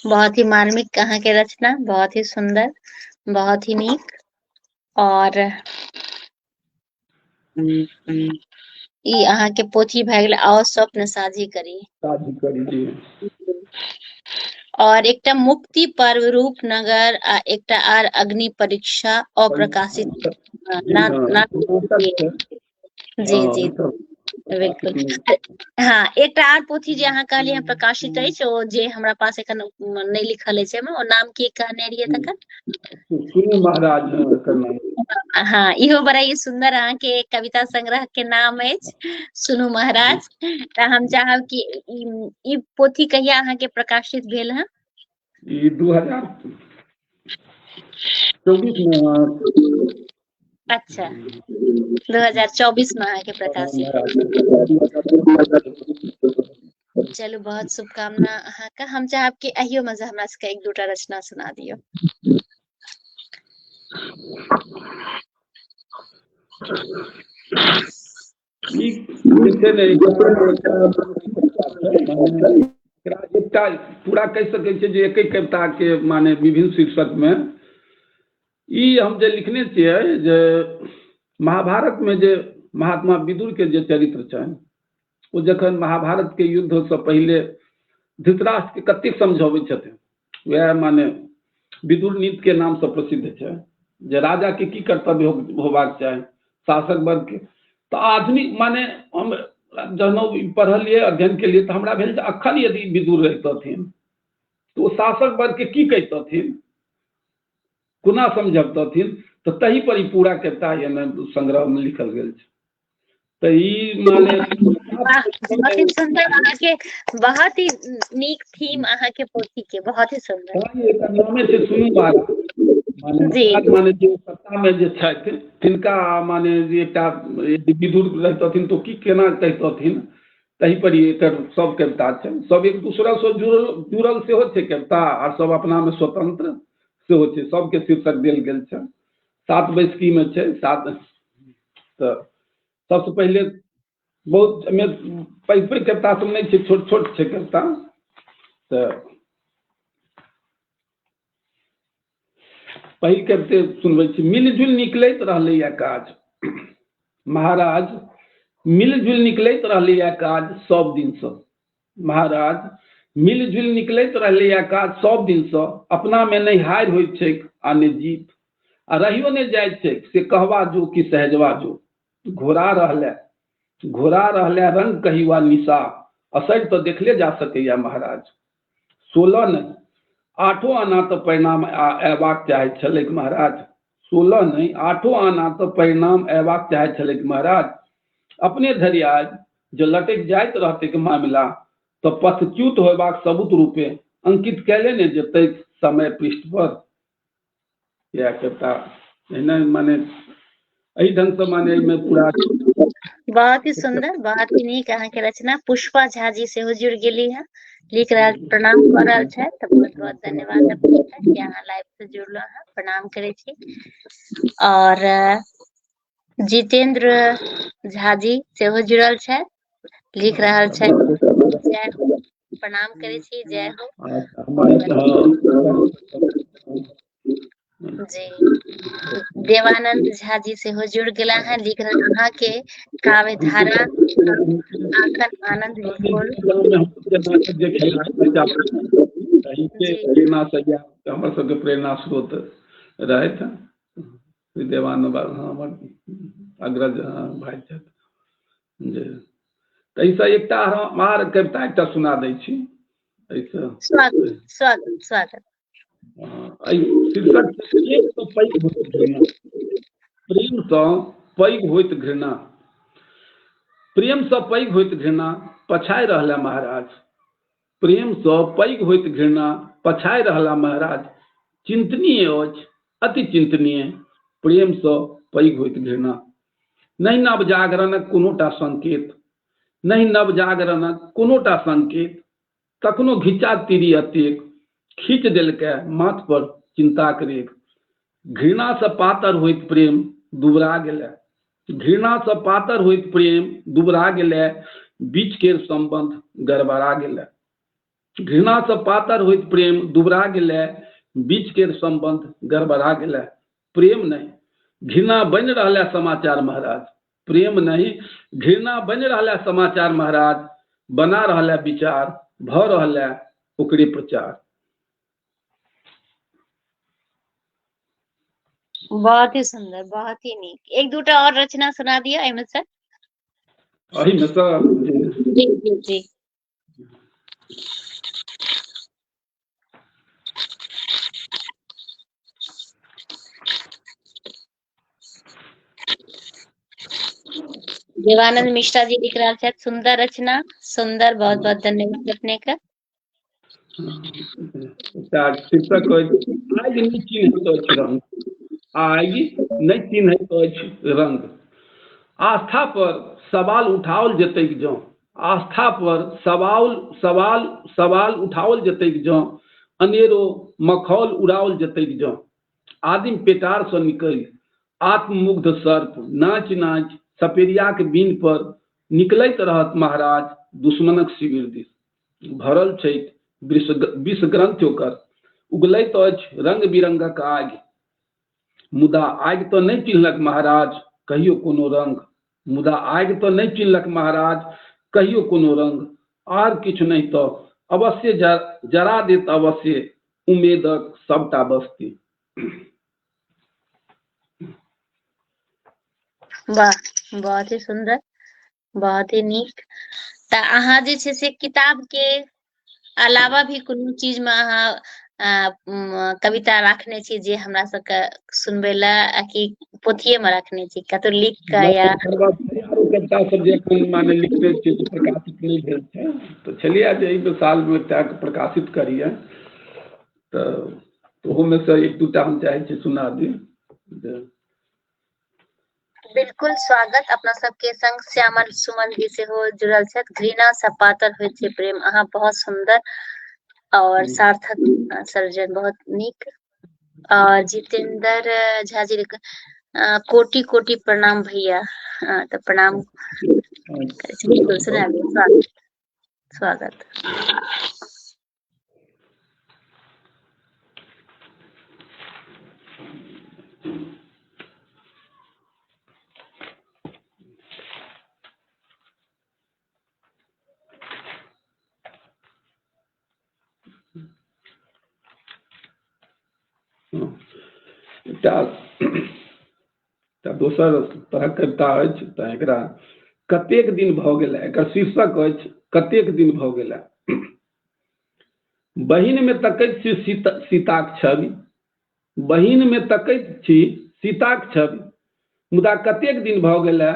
बहुत ही मार्मिक कहाँ के रचना, बहुत ही सुंदर, बहुत ही नीक। और ई अहाँ के पोथी भए गेल आओ स्वप्न साझी करी। और एकटा मुक्ति पर्व रूपनगर आ एकटा आर अग्नि परीक्षा अप्रकाशित जी जी बिल्कुल। हाँ, एकटा आर पोथी जे अहाँ कहलिए हैं प्रकाशित अछि, ओ जे हमरा पास एखन नहीं लिखल अछि, ओ नाम की कहने रहिए तखन? सुनू महाराज एकर नाम। हाँ, इहो बड़ा ही सुंदर अहाँ के कविता संग्रह के नाम अछि, सुनू महाराज। त हम चाहब कि ई पोथी कहिया अहाँ के प्रकाशित भेल है? ई 2024 में। अच्छा, 2024 में अहाँ के प्रकाशित। चलू, बहुत शुभकामना अहाँ का। हम चाहब कि अहियो में हमरा सबके एक दूटा रचना सुना दियो। पूरा कह सकै छै जे एक कविता के माने विभिन्न शीर्षक में ई हम जे लिखने छियै जे महाभारत में जे महात्मा विदुर के जे चरित्र छनि, ओ जखन महाभारत के युद्ध से पहले धृतराष्ट्र के कतेक समझाबै छथिन, वह माने विदुर नीति के नाम से प्रसिद्ध छै जे राजा के की कर्तव्य होबाक चाही, शासक वर्ग के। तो आधुनिक माने हम जहन पढ़लिए अध्ययन के लिए तो हमरा भेल जे अखन यदि विदुर रहितथिन तो शासक वर्ग के की कहितथिन, कोना समझबतथिन, तो तही पर ई पूरा कविता संग्रह में लिखल गेल छै। तो ई माने बहुत ही सुंदर अहाँ के, बहुत ही नीक थीम अहाँ के पोथी के, बहुत ही सुंदर। नामे से सुनू माने जे सत्ता में जे छथि तिनका माने जे एकटा विदुर रहतथिन तो की केना कहितथिन, तही पर एकर सब कविता छै। सब एक दूसरा से जुड़ल सेहो छै कविता, और सब अपना में स्वतंत्र सेहो छै। सबके शीर्षक देल गेल छै, 7 बैसकी में छै। 7 तो सबसे पहले बहुत पैघ पैघ कविता सब नहीं छै, छोट छोट छै कविता। तो पहिल कविते सुनबै छी। मिलजुल निकलैत रहलैया काज, महाराज मिलजुल निकलैत रहलैया काज सब दिन से। महाराज मिलजुल निकलैत रहलैया काज सब दिन से, अपना में नहीं हार होइत छै आ नहीं जीत, आ रहियो नहीं जाइत छै से कहवा जो कि सहजवा जो। घोड़ा रहले रंग कही वा निशा, असर तो देखले जा सकैया महाराज। 16 नहीं 8 आना तो परिणाम अयबाक चाहे छलैक महाराज। 16 नहीं 8 आना तो परिणाम अयबाक चाहे छलैक महाराज। अपने धरि आज जो लटक जाइत रहते के मामला तो पथच्युत होबाक सबूत रूपे अंकित कैले ने जेतै समय पृष्ठ पर। या कहता माने एहि ढंग से माने में पूरा बहुत ही सुंदर, बहुत ही नीक अहाँ के रचना। पुष्पा झा जी से जुड़ गेली है, लिख रहल, प्रणाम कर रहल छै, तो बहुत बहुत धन्यवाद अपने कि अहाँ लाइव से जुड़लो हैं, प्रणाम करे छी। और जितेंद्र झा जी से जुड़ल छै, लिख रहल छै जय हो, प्रणाम करे छी, जय हो जी। देवानंद झा जी से जुड़ गेला है, लिख रहे अहाँ के काव्य धारा आखन आनंद बिल्कुल प्रेरणा से हमर सबके प्रेरणा स्रोत रहे थे। देवानंद हमर अग्रज भाई छथि जे तैसा एकटा हमार कविता एकटा सुना दै छी। स्वागत स्वागत स्वागत। शीर्षक प्रेम सँ पैघ होइत घृणा। प्रेम सँ पैघ होइत घृणा पछाय रहला महाराज। प्रेम सँ पैघ होइत घृणा पछाय रहला महाराज। चिंतनीय अछि अति चिंतनीय प्रेम सँ पैघ होइत घृणा। नहि नव जागरणक कोनोटा संकेत, नहि नव जागरणक कोनोटा संकेत। कखनो घिचा तीरी अतेक खींच देलकै माथ पर चिंताक रेख। घृणा सँ पातर होइत प्रेम दुबरा गेलै। घृणा सँ पातर होइत प्रेम दुबरा गेलै, बीच केर संबंध गड़बड़ा गेलै। घृणा सँ पातर होइत प्रेम दुबरा गेलै, बीच केर संबंध गड़बड़ा गेलै। प्रेम नहीं घृणा बनि रहलै समाचार महाराज। प्रेम नहीं घृणा बनि रहलै समाचार महाराज। बना रहलै विचार, भ रहलै ओकरे प्रचार। बहुत ही सुंदर, बहुत ही नीक। एक दूटा और रचना सुना दिया एहिमे से। एहिमे से जी जी जी। देवानंद मिश्रा जी लिख रहा है, सुंदर रचना, सुंदर, बहुत बहुत धन्यवाद अपने का। शीर्षक आगि नहि चिन्हैत अछि रंग। आगि नहि चिन्हैत अछि रंग। आस्था पर सवाल उठाओल जतैक जँ, आस्था पर सवाल उठाओल जतैक जँ, अनेरो मखौल उड़ाओल जतैक जँ। आदिम पेटार सँ निकलि आत्ममुग्ध सर्प नाच नाच सपेरियाक बीन पर निकलैत रहत महाराज दुश्मनक शिविर दिस। भरल छैक विष ग्रंथि ओकर, उगलैत अछि रंग बिरंगक आगि। मुदा आगि तो नहि चिन्हलक महाराज कहियो कोनो रंग। मुदा आगि तो नहि चिन्हलक महाराज कहियो कोनो रंग। आर किछु नहीं तो अवश्य जरा देत अवश्य उम्मेदक सबटा बस्ती। वाह, बहुत ही सुंदर, बहुत ही नीक। तऽ अहाँ जे छै से किताब के अलावा भी कोनो चीज में अहाँ कविता राखने छी जे हमरा सबके सुनबै लए, कि पोथिये में रखने छी कतौ लिख के या कविता सब जे एखन माने लिखने छियै से प्रकाशित नहि भेल छै, तऽ छलियै जे एहि साल में एकटा प्रकाशित करियै, तऽ ओहोमे से एक दूटा हम चाहै छी सुना दी। बिल्कुल स्वागत। अपना सबके संग श्यामल सुमन जी से जुड़ल छथि। घृणा सँ पातर होइत छै प्रेम, अहाँ बहुत सुंदर और सार्थक सर्जन, बहुत नीक। और जितेंद्र झा जी कोटि कोटि प्रणाम भैया। तो प्रणाम बिल्कुल सुनाबी। स्वागत स्वागत। एकटा दोसर तरहक कविता अछि तऽ एकरा कतेक दिन भऽ गेलै, एकर शीर्षक अछि कतेक दिन भऽ गेलै। बहिन में तकैत छी सीताक छवि, बहिन में तकैत छी सीताक छवि, मुदा कतेक दिन भऽ गेलै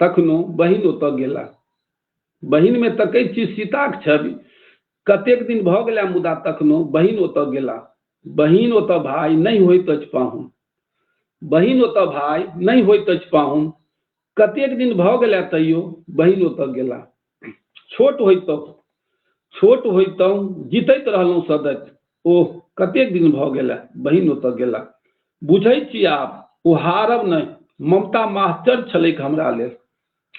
तखनो बहिन ओतऽ गेला। बहिन में तकैत छी सीताक छवि, कतेक दिन भऽ गेलै मुदा तखनो बहिन ओतऽ गेला। बहिन ओतऽ भाय नहीं होइत अछि पाहुन, बहिन ओतऽ भाय नहीं होइत अछि पाहुन, कतेक दिन भऽ गेलै तैयो बहिन ओतऽ गेला। छोट होइतहुँ जीतैत रहलहुँ सदैत, ओह कतेक दिन भऽ गेलै बहिन ओतऽ गेला। बुझै छी आब ओ हारब नहि, ममता मास्टर छलैक हमरा लेल।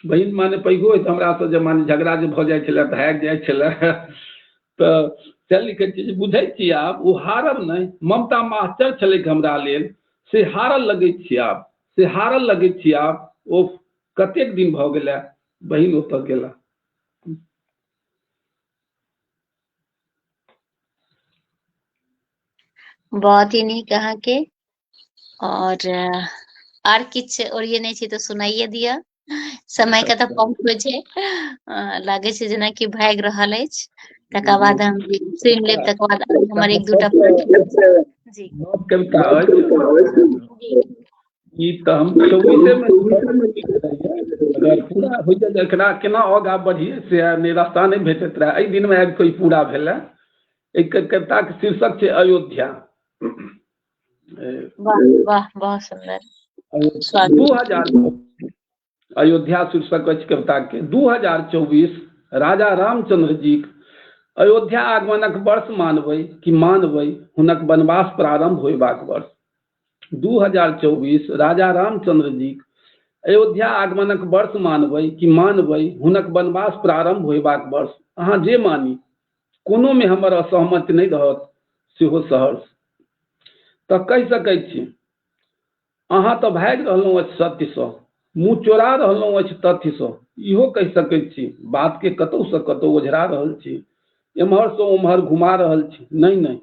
बहिन माने पैघो होइत हमरासँ जे माने झगड़ा जे भऽ जाइ छलै, भागि जाइ छलै, तऽ से लिखै छी जे बुझै छी आब ओ हारब नहि, ममता मास्टर छलैक हमरा लेल, से हारल लगैत छी आब, से हारल लगैत छी आब, ओ कतेक दिन भऽ गेलै बहिन ओतऽ गेला। बहुत ही नीक अहाँके। और आर किछ ओरिएने छी तऽ सुनाइए दिअ। समय के तऽ कम होइ छै, लागे छै जेना कि भागि रहल अछि। तकर बाद हम सुनि लेब, तकर बाद हमर एक दूटा जी कविता अछि ई तऽ हम 24 में अगर पूरा हो जाए एकरा केना आगाँ बढ़िए से नहि रास्ता नहीं भेटैत रहे, एहि दिन में आबि कऽ पूरा भेलै। एक कविताक शीर्षक छै अयोध्या। वाह वाह, बहुत सुंदर। 2000 अयोध्या शीर्षक अछि कविता के। 2024 राजा रामचंद्र जी अयोध्या आगमनक वर्ष मानबै कि मानबै हुनक वनवास प्रारंभ होयबाक वर्ष। 2024 राजा रामचंद्र जी अयोध्या आगमनक वर्ष मानबै कि मानबै हुनक वनवास प्रारंभ होयबाक वर्ष। अहाँ जे मानी, कोनो में हमर असहमति नहीं रहत सेहो सहर्ष। तऽ कहि सकैत छी अहाँ तऽ भागि रहलहुँ अछि सत्यसँ, मुँह चोरा रहलहुँ अछि तथ्यसँ, इहो कहि सकैत छी बात के कतहुसँ कतहु ओझरा रहल छी, एम्हरसँ ओम्हर घुमा रहल छी। नहीं नहीं,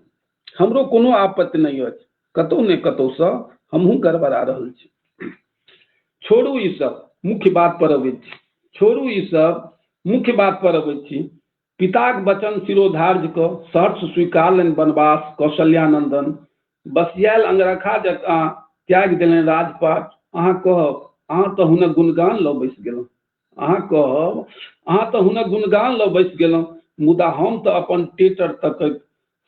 हमरो कोनो आपत्ति नहीं अछि, कतहु ने कतहुसँ हमहूँ गड़बड़ा रहल छी। छोड़ू ई सब, मुख्य बात पर अबैत छी। छोड़ू ई सब, मुख्य बात पर अबैत छी। पिताक वचन शिरोधार्य कऽ सहर्ष स्वीकारलनि वनवास कौशल्यानंदन, बसियाल अंगरखा जकाँ त्याग देलनि राजपाट। अहाँ कहब अहाँ तऽ हुनक गुणगान लऽ बैसि गेलहुँ, अहाँ कहब अहाँ तऽ हुनक गुणगान लऽ बैसि गेलहुँ, मुदा हम तऽ अपन टेटर तकैत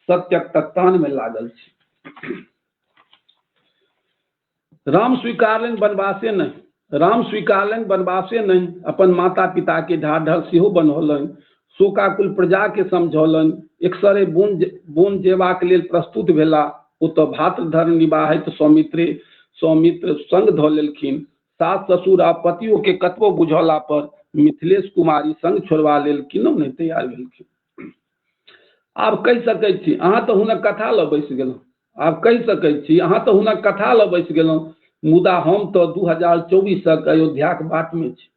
सत्यक तख्तान में लागल छी। राम स्वीकारलनि वनवासे नहीं, राम स्वीकारलनि वनवासे नहीं, अपन माता पिता के ढाढ़ सेहो बनौलनि, शोकाकुल प्रजा के समझौलनि, एकसरे बोन जेबाक लेल प्रस्तुत भेला। ओ तऽ भातृधर्म निभाहैत सौमित्र संग धऽ लेलखिन। सास ससुर आ पतियों के कतबो बुझौला पर मिथिलेश कुमारी संग छोड़वा लेल किन्नौ नहीं तैयार भेलखिन। आब कहि सकैत छी अहाँ तऽ हुनक कथा लऽ बैसि गेलहुँ, आब कहि सकैत छी अहाँ तऽ हुनक कथा लऽ बैसि गेलहुँ, मुदा हम तऽ 2024 अयोध्याक बाट में छी,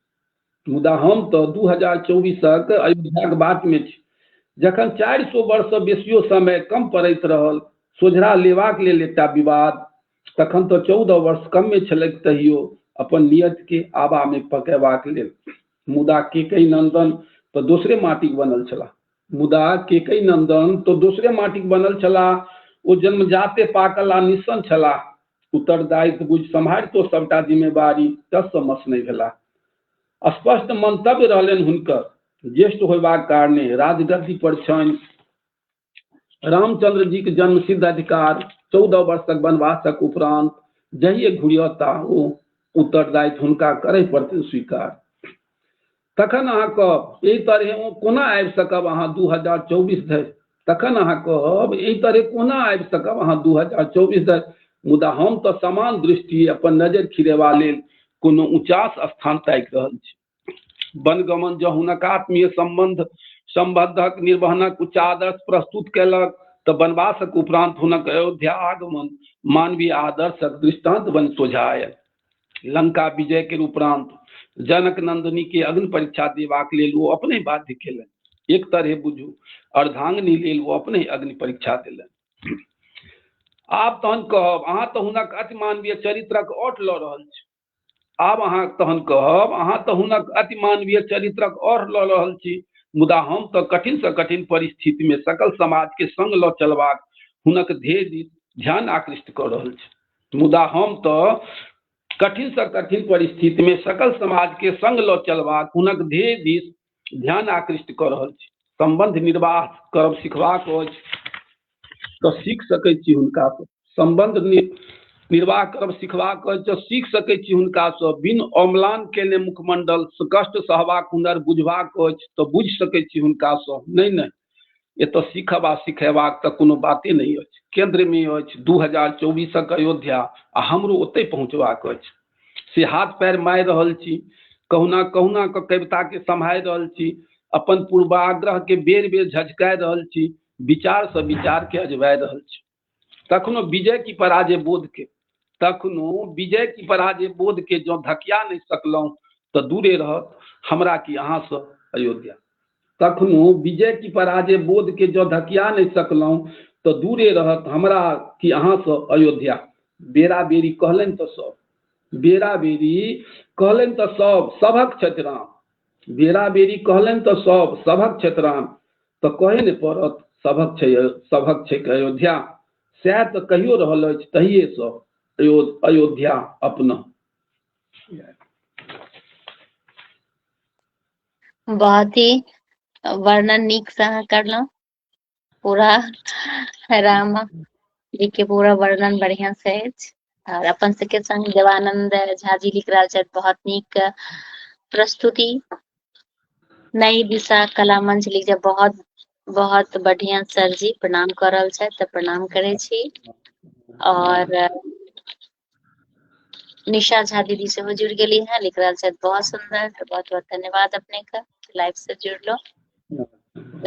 मुदा हम तऽ 2024 अयोध्याक बाट में छी। जखन 400 वर्षसँ बेसियो समय कम पड़ैत रहल सोझरा लेबाक लेल एकटा विवाद, तखन तऽ 14 वर्ष कम में छलैक तहियो अपन नियत के आबा में पकेबाक लेल। मुदा केकई नंदन तऽ दोसरे माटिक बनल छलाह, मुदा केकई नंदन तो दोसरे माटिक बनल छलाह। ओ जन्मजाते पाकल आ निस्सन छलाह, उत्तरदायित्व बुझ सम्हारितो सबटा जिम्मेवारी तससँ मस नहि भेलाह। स्पष्ट मंतव्य रहलनि हुनकर, ज्येष्ठ होयबाक कारणे राजगद्दी पर छनि रामचंद्र जी के जन्म सिद्ध अधिकार। 14 वर्षक वनवासक उपरांत जहिये घुरियता ओ उत्तरदायित्व हुनका करय पड़तनि स्वीकार। तखन अहाँ कहब एहि तरहे कोना आबि सकब अहाँ 2024 धरि, तखन अहाँ कहब एहि तरहे कोना आबि सकब अहाँ 2024 धरि, मुदा हम तऽ समान दृष्टि अपन नजर खिरेबा लेल कोनो उचास स्थान ताकि रहल छी। वनगमन जँ हुनक आत्मीय संबंधक निर्वहनक उच्चादर्श प्रस्तुत कयलक तऽ वनवासक उपरांत हुनक अयोध्या आगमन मानवीय आदर्शक दृष्टांत बन सोझा आयल। लंका विजय के उपरांत जनक नंदिनी के अग्नि परीक्षा देबाक लेल वो अपने बाध्य केलनि। एक तरहे बुझू अर्धांगिनी लेल वो अपने अग्नि परीक्षा देलनि। आब तहन कहब अहाँ तऽ हुनक अति मानवीय चरित्रक ओट लऽ रहल छी, आब अहाँ तहन कहब अहाँ तऽ हुनक अति मानवीय चरित्रक ओर लऽ रहल छी, मुदा हम तऽ कठिन सँ कठिन परिस्थिति में सकल समाज के संग लऽ चलबाक हुनक ध्येय दिस ध्यान आकृष्ट कऽ रहल छी। मुदा हम तऽ कठिन सँ कठिन परिस्थिति में सकल समाज के संग लऽ चलबाक हुनक ध्येय दिस ध्यान आकृष्ट कऽ रहल छी। संबंध निर्वाह करब सिखबाक अछि तऽ सीख सकैत छी हुनकासँ, संबंध निर्वाह करब सिखबाक अछि तऽ सीख सकैत छी हुनकासँ। बिन अम्लान केने मुखमंडल कष्ट सहबाक हुनर बुझबाक अछि तऽ बुझि सकैत छी हुनकासँ। नहि एतऽ सीखब आ सिखेबाक तऽ कोनो बाते नहि अछि। केंद्र में अछि 2024क अयोध्या आ हमरो ओतहि पहुँचबाक अछि। से हाथ पैर मारि रहल छी, कहुना कहुना कऽ कविताके सम्हारि रहल छी, अपन पूर्वाग्रह के बेर बेर झझकाए रहल छी, विचार सँ विचार के अजबाए रहल छी। तखनो विजय की पराजय बोध के जँ धकिया नहि सकलहुँ तऽ दूरे रहत हमरा कि अहाँसँ अयोध्या। तखनो विजय की पराजय बोध के जँ धकिया नहि सकलहुँ तऽ दूरे रहत हमरा कि अहाँसँ अयोध्या। बेरा बेरी कहलनि तऽ सब, बेरा बेरी कहलनि तऽ सब, सभक छथि राम। बेरा बेरी कहलनि तऽ सब, सभक छथि राम, तऽ कहै नहि पड़त सभक छै अयोध्या। सएह तऽ कहियो रहल अछि तहिएसँ अयोध्या अपना। बहुत ही वर्णन नीक से अहाँ करलहुँ, पूरा राम जी के पूरा वर्णन बढ़िया से अछि। और अपन सबके संग देवानंद झा जी लिख रहल छथि बहुत नीक प्रस्तुति। नई दिशा कला मंच लिख बहुत बहुत बढ़िया सर जी, प्रणाम कर रहल छथि तऽ प्रणाम करै छी। और निशा झा दीदी सेहो जुड़ गेली हैं, लिख रहल छथि बहुत सुंदर, बहुत बहुत धन्यवाद अपने का लाइव से जुड़लो,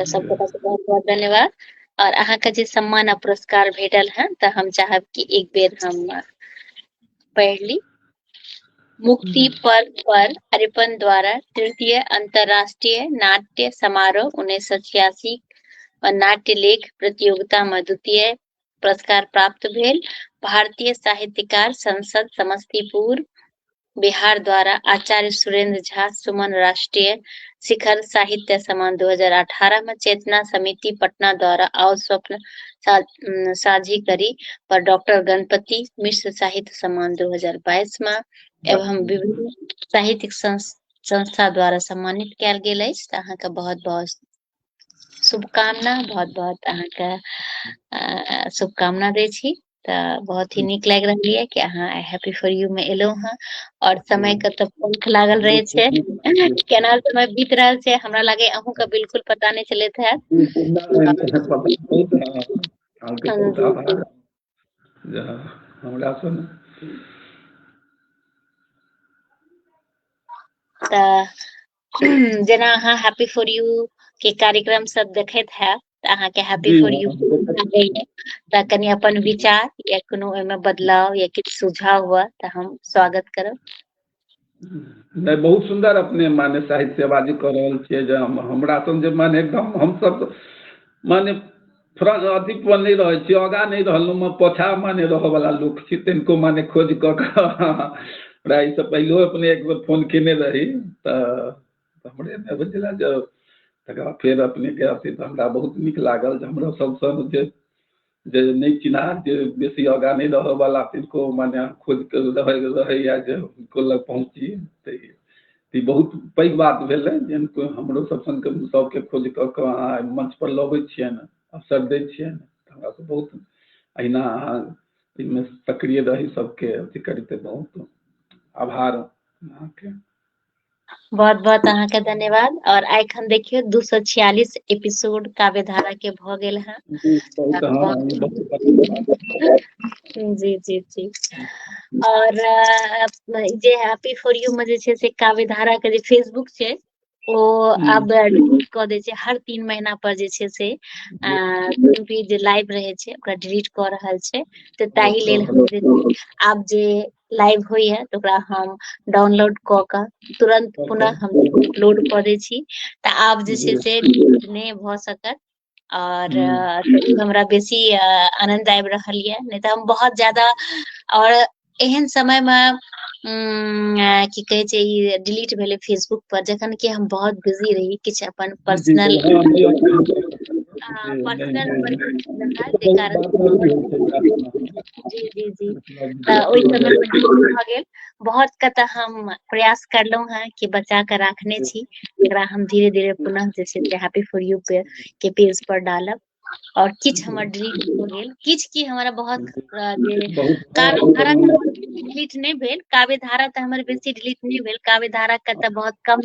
सब गोटा से बहुत बहुत धन्यवाद। और अहाँ के जे सम्मान आ पुरस्कार भेटल है तऽ हम चाहब कि एक बेर हम पढ़ ली। मुक्ति पर्व पर अरिपन द्वारा तृतीय अंतर्राष्ट्रीय नाट्य समारोह 1986 और नाट्य लेख प्रतियोगिता में द्वितीय पुरस्कार प्राप्त भेल। भारतीय साहित्यकार संसद समस्तीपुर बिहार द्वारा आचार्य सुरेंद्र झा सुमन राष्ट्रीय शिखर साहित्य सम्मान 2018 में, चेतना समिति पटना द्वारा आओ स्वप्न साझी करी पर डॉक्टर गणपति मिश्र साहित्य सम्मान 2022 में, एवं विभिन्न साहित्यिक संस्था द्वारा सम्मानित कयल गेल अछि। तऽ अहाँके बहुत बहुत शुभकामना, बहुत बहुत अहाँके शुभकामना दै छी। तऽ बहुत ही नीक लागि रहल है कि अहाँ हैप्पी फॉर यू में एलहुं हैं और समय के तऽ पंख लागल रहे छै केना समय बीत रहल छै हमरा लागे अहूँ का बिल्कुल पता नहीं चलैत है। तऽ जेना अहाँ हैप्पी फॉर यू के कार्यक्रम सब देखैत है तऽ अहाँके हैप्पी फॉर यू तऽ कनी अपन विचार या कोनो ओहिमे बदलाव या किछु सुझाव हुआ तऽ हम स्वागत करब। नहीं बहुत सुंदर अपने माने साहित्य सेवा जी कर रहल छियै जे हमरा सब जे माने एकदम हमसब माने अथी पर नहीं रहे छी, आगा नहीं रहलहुँ, पछा माने रह वाला लोक छी, तिनको माने खोज कऽ हमरा ई सब पहले अपने एक बेर फोन केने रही तऽ हमरे में बुझला जे तकर बाद फेर अपने के अथी तऽ हमरा बहुत नीक लागल जे हमरा सबसँ जे नहीं चिन्हा जे बेसी आगा नहीं रह वाला तिनको माने खोज रहैया जे हुनको लग पहुँची तऽ बहुत पैघ बात भेलै जे हमरो सब संग सबके खोज कऽ कऽ अहाँ मंच पर लबै छियनि, अवसर दै छियनि, हमरा सब बहुत अहिना अहाँ एहिमे सक्रिय रही, सबके अथी करते बहुत आभार अहाँके। बहुत बहुत अहाँके धन्यवाद। और एखन देखियो 246 एपिसोड काव्यधारा के भ गेल है। जी जी जी। और जे हैप्पी फॉर यू में जे छै से काव्यधारा के जे फेसबुक छै ओ आब डिलीट कऽ दै छै, हर 3 महीना पर जे छै से भी जे लाइव रहे छै ओकरा डिलीट कऽ रहल छै। तऽ ताहि लेल हम आब जे लाइव होई है तऽ ओकरा हम डाउनलोड कऽ कऽ तुरंत पुनः हम अपलोड कऽ दै छी तऽ आब जे छै से नहीं भऽ सकत। और हमरा बेसी आनंद आबि रहल ये, नहीं तऽ हम बहुत ज्यादा और एहन समय में की कहे छै ई डिलीट भेले फेसबुक पर, जखन कि हम बहुत बिजी रही, किछ अपन जी पर्सनल हाँ जी नहीं पर्सनल नहीं वर्क रहल तो जे बहुत कारण बात नहीं होई छै बात जी जी जी मतलब ओहि हो समय जाए पर डिलीट भ गेल। बहुत कतऽ हम प्रयास करलहुं हैं कि बचा के राखने छी, एकरा हम धीरे धीरे पुनः जे छै से हैप्पी फॉर यू पे के पेज पर डालब। और किछ हमर डिलीट हो गेल, किछ की हमरा बहुत जे बहुत काव्य बहुत धारा तऽ हमर डिलीट नहीं भेल, काव्य धारा तऽ हमर बेसी डिलीट नहीं भेल, काव्य धारा के तऽ बहुत कम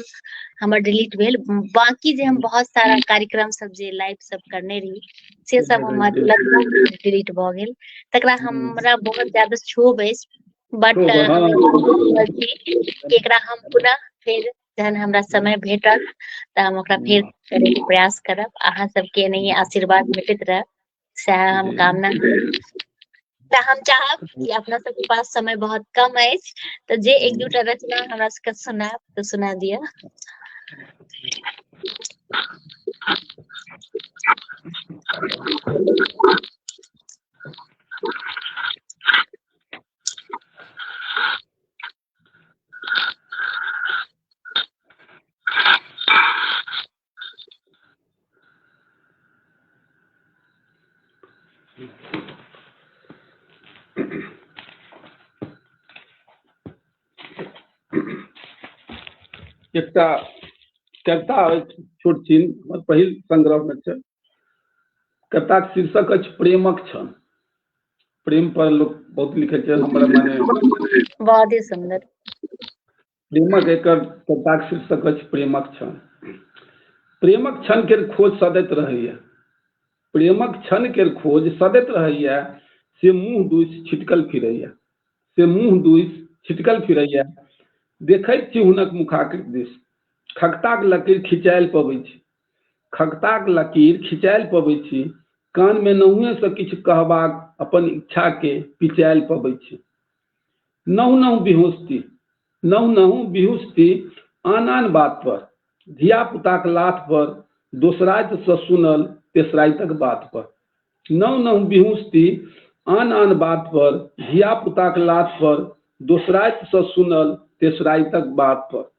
हमर डिलीट भेल। बाकी जे हम बहुत सारा कार्यक्रम सब जे लाइव सब करने रही से सब हमर लगभग डिलीट भ गेल, तकरा हमरा बहुत ज्यादा क्षोभ अछि। बट तो हाँ हम कि एकरा हम पुनः फेर जहन हमरा समय भेटत तऽ हम ओकरा फेर करे के प्रयास करब। अहाँ सबके एनाहिए आशीर्वाद भेटैत रहे, सएह हम कामना करब। तऽ हम चाहब कि अपना सबके पास समय बहुत कम अछि, तऽ जे एक दूटा रचना हमरा सबके सुनायब तऽ सुना दिअ। एकटा कविता अछि छोट छीन, हमर पहिल संग्रह में छै। कविताक शीर्षक अछि प्रेमक क्षण। प्रेम पर लोक बहुत लिखे छै, हमरा माने बहुत ही सुंदर। प्रेमक एकर कविताक शीर्षक अछि प्रेमक क्षण। प्रेमक क्षण केर खोज सदैत रहैया, प्रेमक क्षण केर खोज सदैत रहैया, से मुँह दुइस छिटकल फिरैया, से मुँह दुइस छिटकल फिरैया। देखैत छी हुनक मुखाकृत दिस, खगताक लकीर खिंचायल पबै छी, खगताक लकीर खिंचायल पबै छी। कान में नहुए से किछु कहबाक अपन इच्छा के पिचायल पबै छी। नहु नहु बिहुस्ती, नहु नहु बिहुस्ती, आन आन बात पर, धिया पुताक लाथ पर, दोसराइत से सुनल तेसराइतक बात पर। नहु नहु बिहुस्ती, आन आन बात पर, धिया पुताक लाथ पर, दोसराइत से सुनल तेसराइतक बात पर।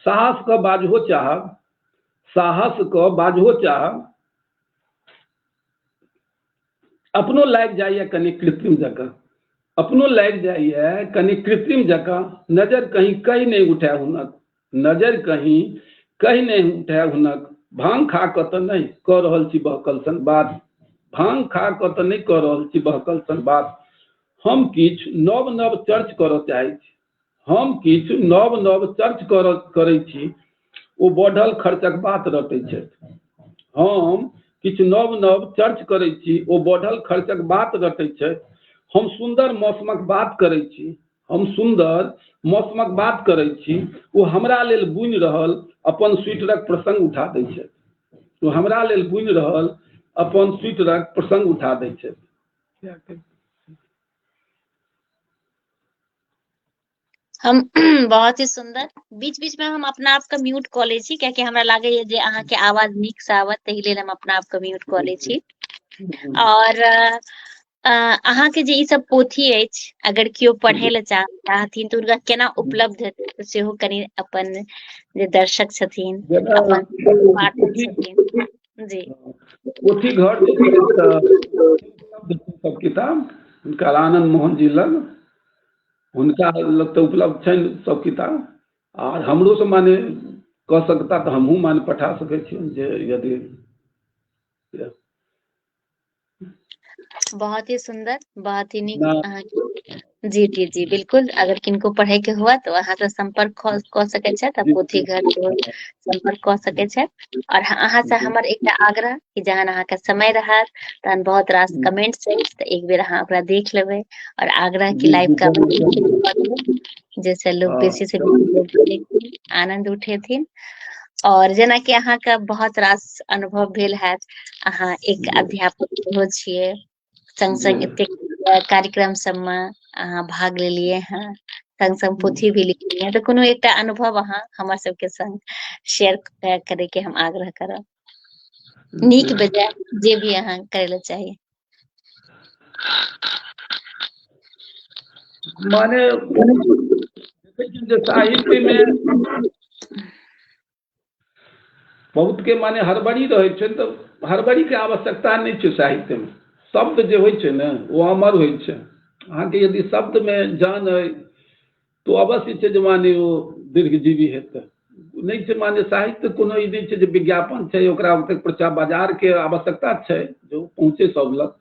साहस क बाजहो चाहब, साहस क बाजहो चाहब, अपनो लागि जाइए कनि कृत्रिम जकाँ, अपनो लागि जाइए कनि कृत्रिम जकाँ। नजर कहीं कहीं नहीं उठे हुनक, नजर कहीं कहीं नहीं उठे हुनक। भांग खा कऽ तऽ नहीं कऽ रहल छी बहकल सन बात, भांग खा कऽ तऽ नहीं कऽ रहल छी बहकल सन बात। हम किछु नव नव चर्च करऽ चाहै छी, हम किछु नव नव चर्च करै छी, ओ बढ़ल खर्चक बात रटै छथि। हम किछु नव नव चर्च करै छी, ओ बढ़ल खर्चक बात रटै छथि। हम सुंदर मौसमक बात करै छी, हम सुंदर मौसमक बात करै छी, ओ हमरा लेल बुनि रहल अपन स्वीटरक प्रसंग उठा दै छथि, ओ हमरा लेल बुनि रहल अपन स्वीटरक प्रसंग उठा दै छथि। हम बहुत ही सुंदर। बीच बीच में हम अपना आप के म्यूट कऽ लै छी, कियाकि हमरा लागैये जे अहाँ के आवाज नीक से आवत, ताहि लेल हम अपना आप के म्यूट कऽ लै छी। और अहाँ के जे ई सब पोथी अछि, अगर केओ पढ़ै ले चाहथिन तऽ हुनका केना उपलब्ध हेतै, सेहो कनि अपन जे दर्शक छथिन, जेना अपन पाठक पोथी छथिन जी। पोथी घर जे छै तऽ उपलब्ध छै सब किताब हुनकर आनन्द मोहन जी लग, हुनका लग तऽ उपलब्ध छनि सब किताब। आ हमरो से माने कऽ सकता तऽ हमहूँ माने पठा सकै छियनि, जे यदि बहुत ही सुंदर, बहुत ही नीक ना अहाँ जी जी जी बिल्कुल। अगर किनको पढ़े के हुआ तो अहाँ से संपर्क कऽ सकै छथि, आ जी पोथी घर सेहो संपर्क कऽ सकै छथि। और अहाँ से हमर एकटा आग्रह कि जहन अहाँ के समय रहत तहन बहुत रास कमेंट्स अछि, तऽ एक बेर अहाँ ओकरा देख लेबै, और आग्रह की जी लाइव जी का जरूर जैसे लोग हाँ बेसी से बेसी लोग देखथिन, आनंद उठेथिन। और जेना कि अहाँ के बहुत रास अनुभव भेल हैत, अहाँ एक जी अध्यापक सेहो छियै, संग जी संग एतेक कार्यक्रम सबमे अहाँ भाग लेलियै हैं, संग संग पोथी भी लिखलियै हैं, तऽ कोनो एकटा अनुभव अहाँ हमर सबके संग शेयर करे के हम आग्रह करब, नीक बेजाय जे भी अहाँ करे ले चाही। माने साहित्य में बहुत के माने हड़बड़ी रहे छै, तो हड़बड़ी के आवश्यकता नहीं छै। साहित्य में शब्द जो होय छै ने वो अमर होय छै। अहाँ के यदि शब्द में जान है तो अवश्य छै जे माने वो दीर्घजीवी हेतै। नहीं छै माने साहित्य कोनो ई नहीं छै जे विज्ञापन छै ओकरा ओतेक प्रचार बाजार के आवश्यकता छै जो पहुँचे सब लग।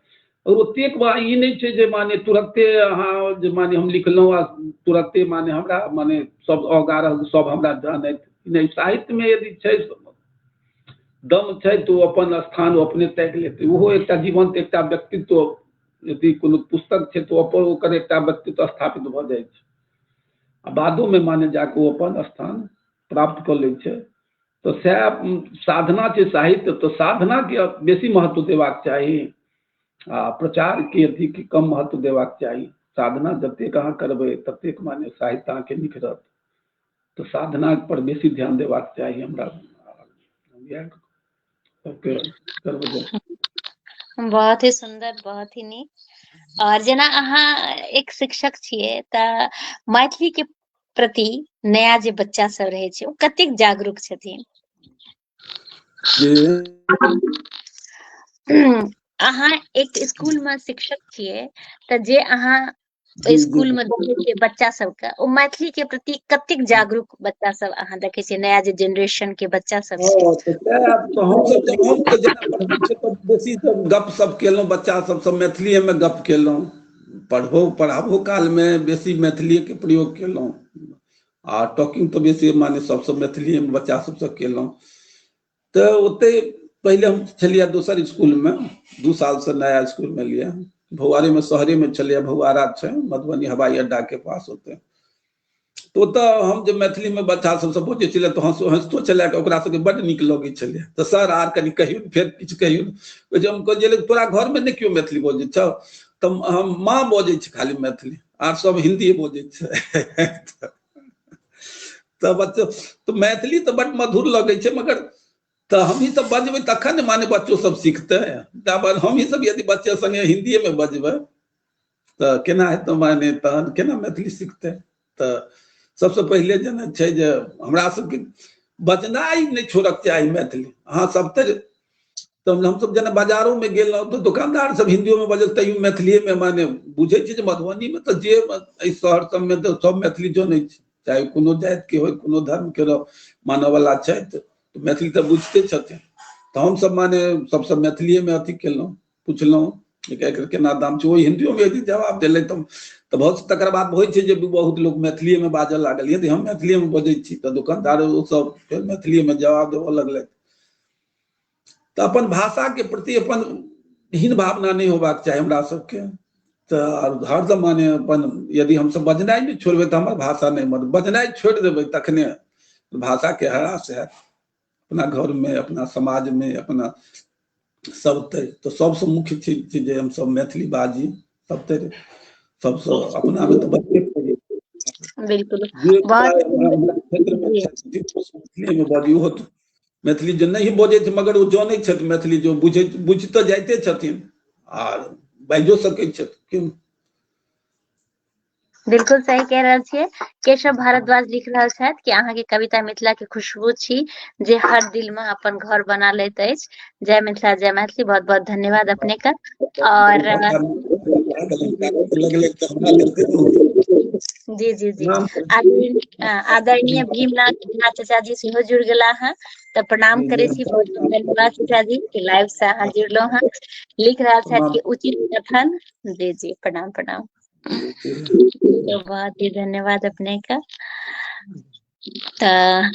और ओतेक बा ई नहीं छै जे माने तुरंते अहाँ जे माने हम लिखलहुँ आ तुरंते माने हमरा माने सब अगारह सब हमरा जानैत नहीं। साहित्य में यदि छै दम छै तो अपन स्थान वो अपने तैक लेतै। ओहो एकटा जीवंत एकटा व्यक्तित्व यदि कोनो पुस्तक छै तो अपन ओकर एकटा व्यक्तित्व स्थापित भऽ जाइ छै आ बादो में माने जाके वो अपन स्थान प्राप्त कर लै छै। तो सएह साधना छै साहित्य। तो साधना के बेसी महत्व देबाक चाही आ प्रचार के अथी कम महत्व देबाक चाही। साधना जतेक अहाँ करबै ततेक माने साहित्य अहाँके निखरत। तो साधना पर बेसी ध्यान देबाक चाही हमरा। बहुत ही सुंदर, बहुत ही नीक। और जेना अहाँ एक शिक्षक छियै तऽ मैथिली के प्रति नया जे बच्चा सब रहे छै ओ कतेक जागरूक छथिन? अहाँ एक स्कूल में शिक्षक छियै तऽ जे अहाँ स्कूल में देखे छियै बच्चा सबके ओ मैथिली के प्रति कतेक जागरूक बच्चा सब अहाँ देखे छियै? नया जे जनरेशन के बच्चा सब छै तो हम तो जेना पढ़बै छै तऽ बेसी गप सप केलहुँ बच्चा सबसँ मैथिलीए में गप केलहुँ। पढ़ाबो काल में बेसी मैथिलीए के प्रयोग केलहुँ आ टॉकिंग तो बेसी माने सबसँ मैथिलीए में बच्चा सबसँ केलहुँ। तो ओते पहले हम छलियै दोसर स्कूल में 2 साल से नया स्कूल में लिया भौआरे में शहरे में छलियै। भौआरा छै मधुबनी हवाई अड्डा के पास होते। तो हम जब मैथिली में बच्चा सबसँ बजै छलियै तो हंसतो छलै ओकरा सबके बड्ड नीक लगै छलै। तो सर आर कनि कहियौ फेर किछु कहियौ। हम कहलियै तोरा घर में नहीं क्यों मैथिली बजै छौ? तो हम माँ बजै छै खाली मैथिली आर सब हिंदी बजै छै। तो बच्चों तो मैथिली तो बड्ड मधुर लगै छै मगर तो हम ही सब बजबै तखन ने माने बच्चों सब सीखते। हम ही सब यदि बच्चे संगे हिंदीए में बजबै तो केना हेतौ माने तहन केना मैथिली सीखते? तो सबसे पहले जेना छै जे हमरा सबके बजनाइ नहीं छोड़क चाही मैथिली। अहाँ सब तो हम सब जेना बाजारों में गेलहुँ तो दुकानदार सब हिंदियों में बजल तैयो मैथिलीए में माने बुझे छी जे मधुबनी में तो जे शहर सब में तो सब मैथिली जनै छै चाहे कोनो जाति के हो कोनो धर्म के मानय वाला छै तो मैथिली तो बुझते छथिन। तो हम सब माने सबसे मैथिलीए में अथी केलहुँ पुछलहुँ एकर केना दाम छै। ओ हिंदियों में यदि जवाब देलै तो बहुत तकर बाद होइ छै जे बहुत लोग मैथिलीए में बाजऽ लागल। यदि हम मैथिलीए में बजै छी तो दुकानदार सब फेर मैथिलीए में जवाब देबऽ लगलै। तो अपन भाषा के प्रति अपन हीन भावना नहीं होबाक चाही हमरा सबके। तो हरदम माने अपन यदि हम सब बजनाइ नहीं छोड़बै तो हमर भाषा नहीं मरत। बजनाइ छोड़ देबै तखने भाषा के ह्रास हैत अपना घर में अपना समाज में अपना सबते। तो सबसे मुख्य चीज छै जे हम सब मैथिली बाजी सबते सबसे अपना में तो बच्चे बिल्कुल जे बहुत मैथिली में बाजी हो तो मैथिली जो नहीं बजै छै मगर वो जानै छथि मैथिली जो बुझ तो जाइते छथिन आर बाजो सकै छथिन। बिल्कुल सही कह रहल छियै। केशव भारद्वाज लिख रहल छथि कि अहाँ के कविता मिथिला के खुशबू छी जे हर दिल में अपन घर बना लैत अछि। जय मिथिला जय मैथिली। बहुत बहुत धन्यवाद अपने का। और जी जी जी आदरणीय भीमनाथ झा चाचा जी सेहो जुड़ गेला हैं तो प्रणाम करे छी। बहुत बहुत धन्यवाद चाचा जी के लाइव से अहाँ जुड़लो हैं। लिख रहल छथि कि उचित कथन। जी जी प्रणाम प्रणाम। तो बहुत ही धन्यवाद अपने का। तऽ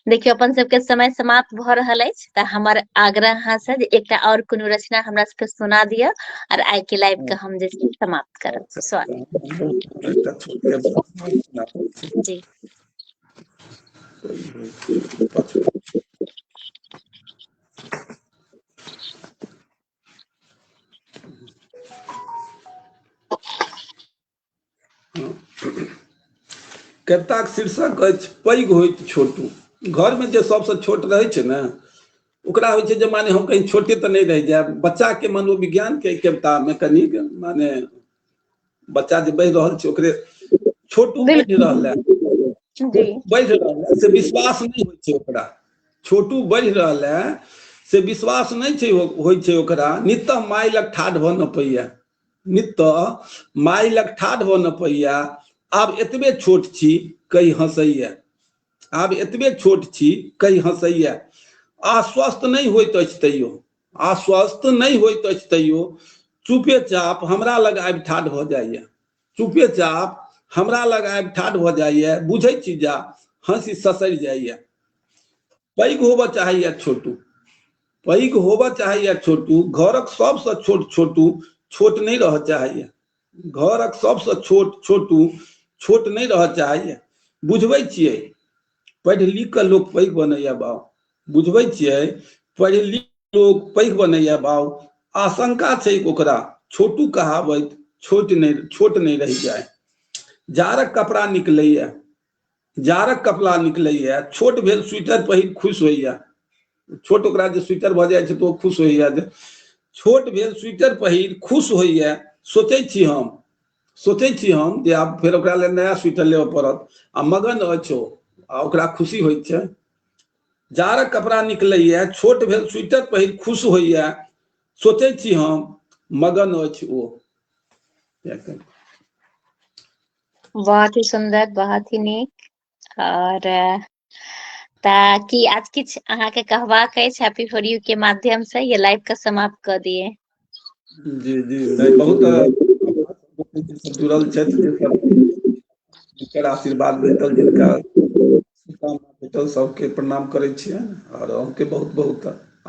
देखियो अपन सबके समय समाप्त भ रहल अछि तऽ हमर आग्रह अहाँ से जे एकटा और कोनो रचना हमरा सबके सुना दिया और आइ के लाइव के हम जे छै समाप्त करब। सॉरी जी कविताक शीर्षक अछि पैघ होइत छोटू। घर में जे सबसे छोट रहै छै ने ओकरा होइ छै जे माने हम कहीं छोटे तो नहीं रह जाए। बच्चा के मनोविज्ञान के कविता में कनिक माने बच्चा जे बढ़ि रहल छै ओकरे छोटू बढ़ि बिल्कुल रहल है, जी। बढ़ि रहल है से विश्वास नहीं होइ छै ओकरा। छोटू बढ़ि रहल है से विश्वास नहीं छै होइ छै ओकरा। नितः माय लग ठाढ़ भऽ न पइया, नितः माय लग ठाढ़ भऽ न पइया। आब एतबे छोट छी कई हंसैया, आब एतबे छोट छी कई हंसैया। आश्वस्त नहीं होइत अछि तैयो, आश्वस्त नहीं होइत अछि तैयो, चुपे चाप हमरा लग आबि ठाढ़ भऽ जाइया, चुपे चाप हमरा लग आबि ठाढ़ भऽ जाइया। बुझै छी जा हंसी ससरि जाइया। पैघ होबऽ चाहैया छोटू, पैघ होबऽ चाहैया छोटू। घरक सबसँ छोट छोटू छोट नहीं रहऽ चाहैया, घरक सबसँ छोट छोटू छोट नहीं रहऽ चाहैया। बुझबै छियै पढ़ि लिख कऽ लोक पैघ बनैया बाउ, बुझबै छियै पढ़ि लिख कऽ लोक पैघ बनैया बाउ। आशंका छै ओकरा छोटू कहावैत छोट नहीं रहि जाय। जाड़क कपड़ा निकलैया, जाड़क कपड़ा निकलैया, छोट भेल स्वेटर पहिर खुश होइया। छोट ओकरा जे स्वेटर भऽ जाइ छै तऽ ओ खुश होइया। जे छोट भेल स्वेटर पहिर खुश होइया। सोचै छी हम, सोचै छी हम जे आब फेर ओकरा लेल नया स्वेटर लेबऽ पड़त, आ मगन अछि ओ, आ ओकरा खुशी होइत छै। जाड़क कपड़ा निकलैया, छोट भेल स्वेटर पहिर खुश होइया। सोचै छी हम मगन अछि ओ। बहुत ही सुंदर, बहुत ही नीक। और कि आज किछ अहाँके कहबाक अछि हैप्पी फॉर यू के माध्यम से ये लाइव का समाप्त कर दिए? जी जी नहीं, बहुत सब जुड़ल छथि, जे सब जिनकर आशीर्वाद भेटल, जिनका शुभकामना भेटल, सबके प्रणाम करै छियनि। और अहूँके बहुत बहुत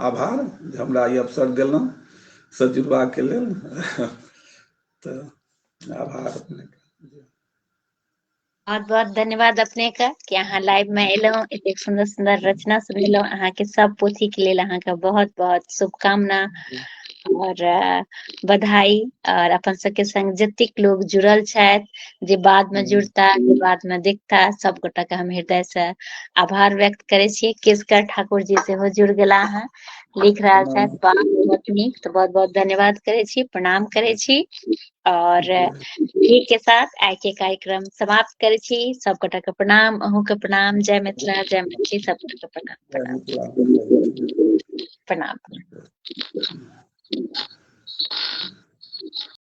आभार जे हमरा ई अवसर देलहुँ से जुड़बाके लेल। तऽ आभार अपनेके। बहुत बहुत धन्यवाद अपने का कि अहाँ लाइव में एलहुँ, एतेक सुंदर सुंदर रचना सुनेलहुँ। अहाँके सब पोथी के लेल अहाँके बहुत बहुत शुभकामना और बधाई। और अपन सबके संग जतेक लोग जुड़ल छथि, जे बाद में जुड़ता, जे बाद में देखता, सब गोटा के हम हृदय से आभार व्यक्त करे छियै। केशकर ठाकुर जी सेहो जुड़ गेला हैं, लिख रहल छथि वाह बहुत नीक। तो बहुत बहुत धन्यवाद करे छी, प्रणाम करे छी। और इसी के साथ आइ के कार्यक्रम समाप्त करे छी। सब गोटा के प्रणाम, अहूँ के प्रणाम। जय मिथिला, जय मैथिली, सब गोटा के प्रणाम प्रणाम प्रणाम।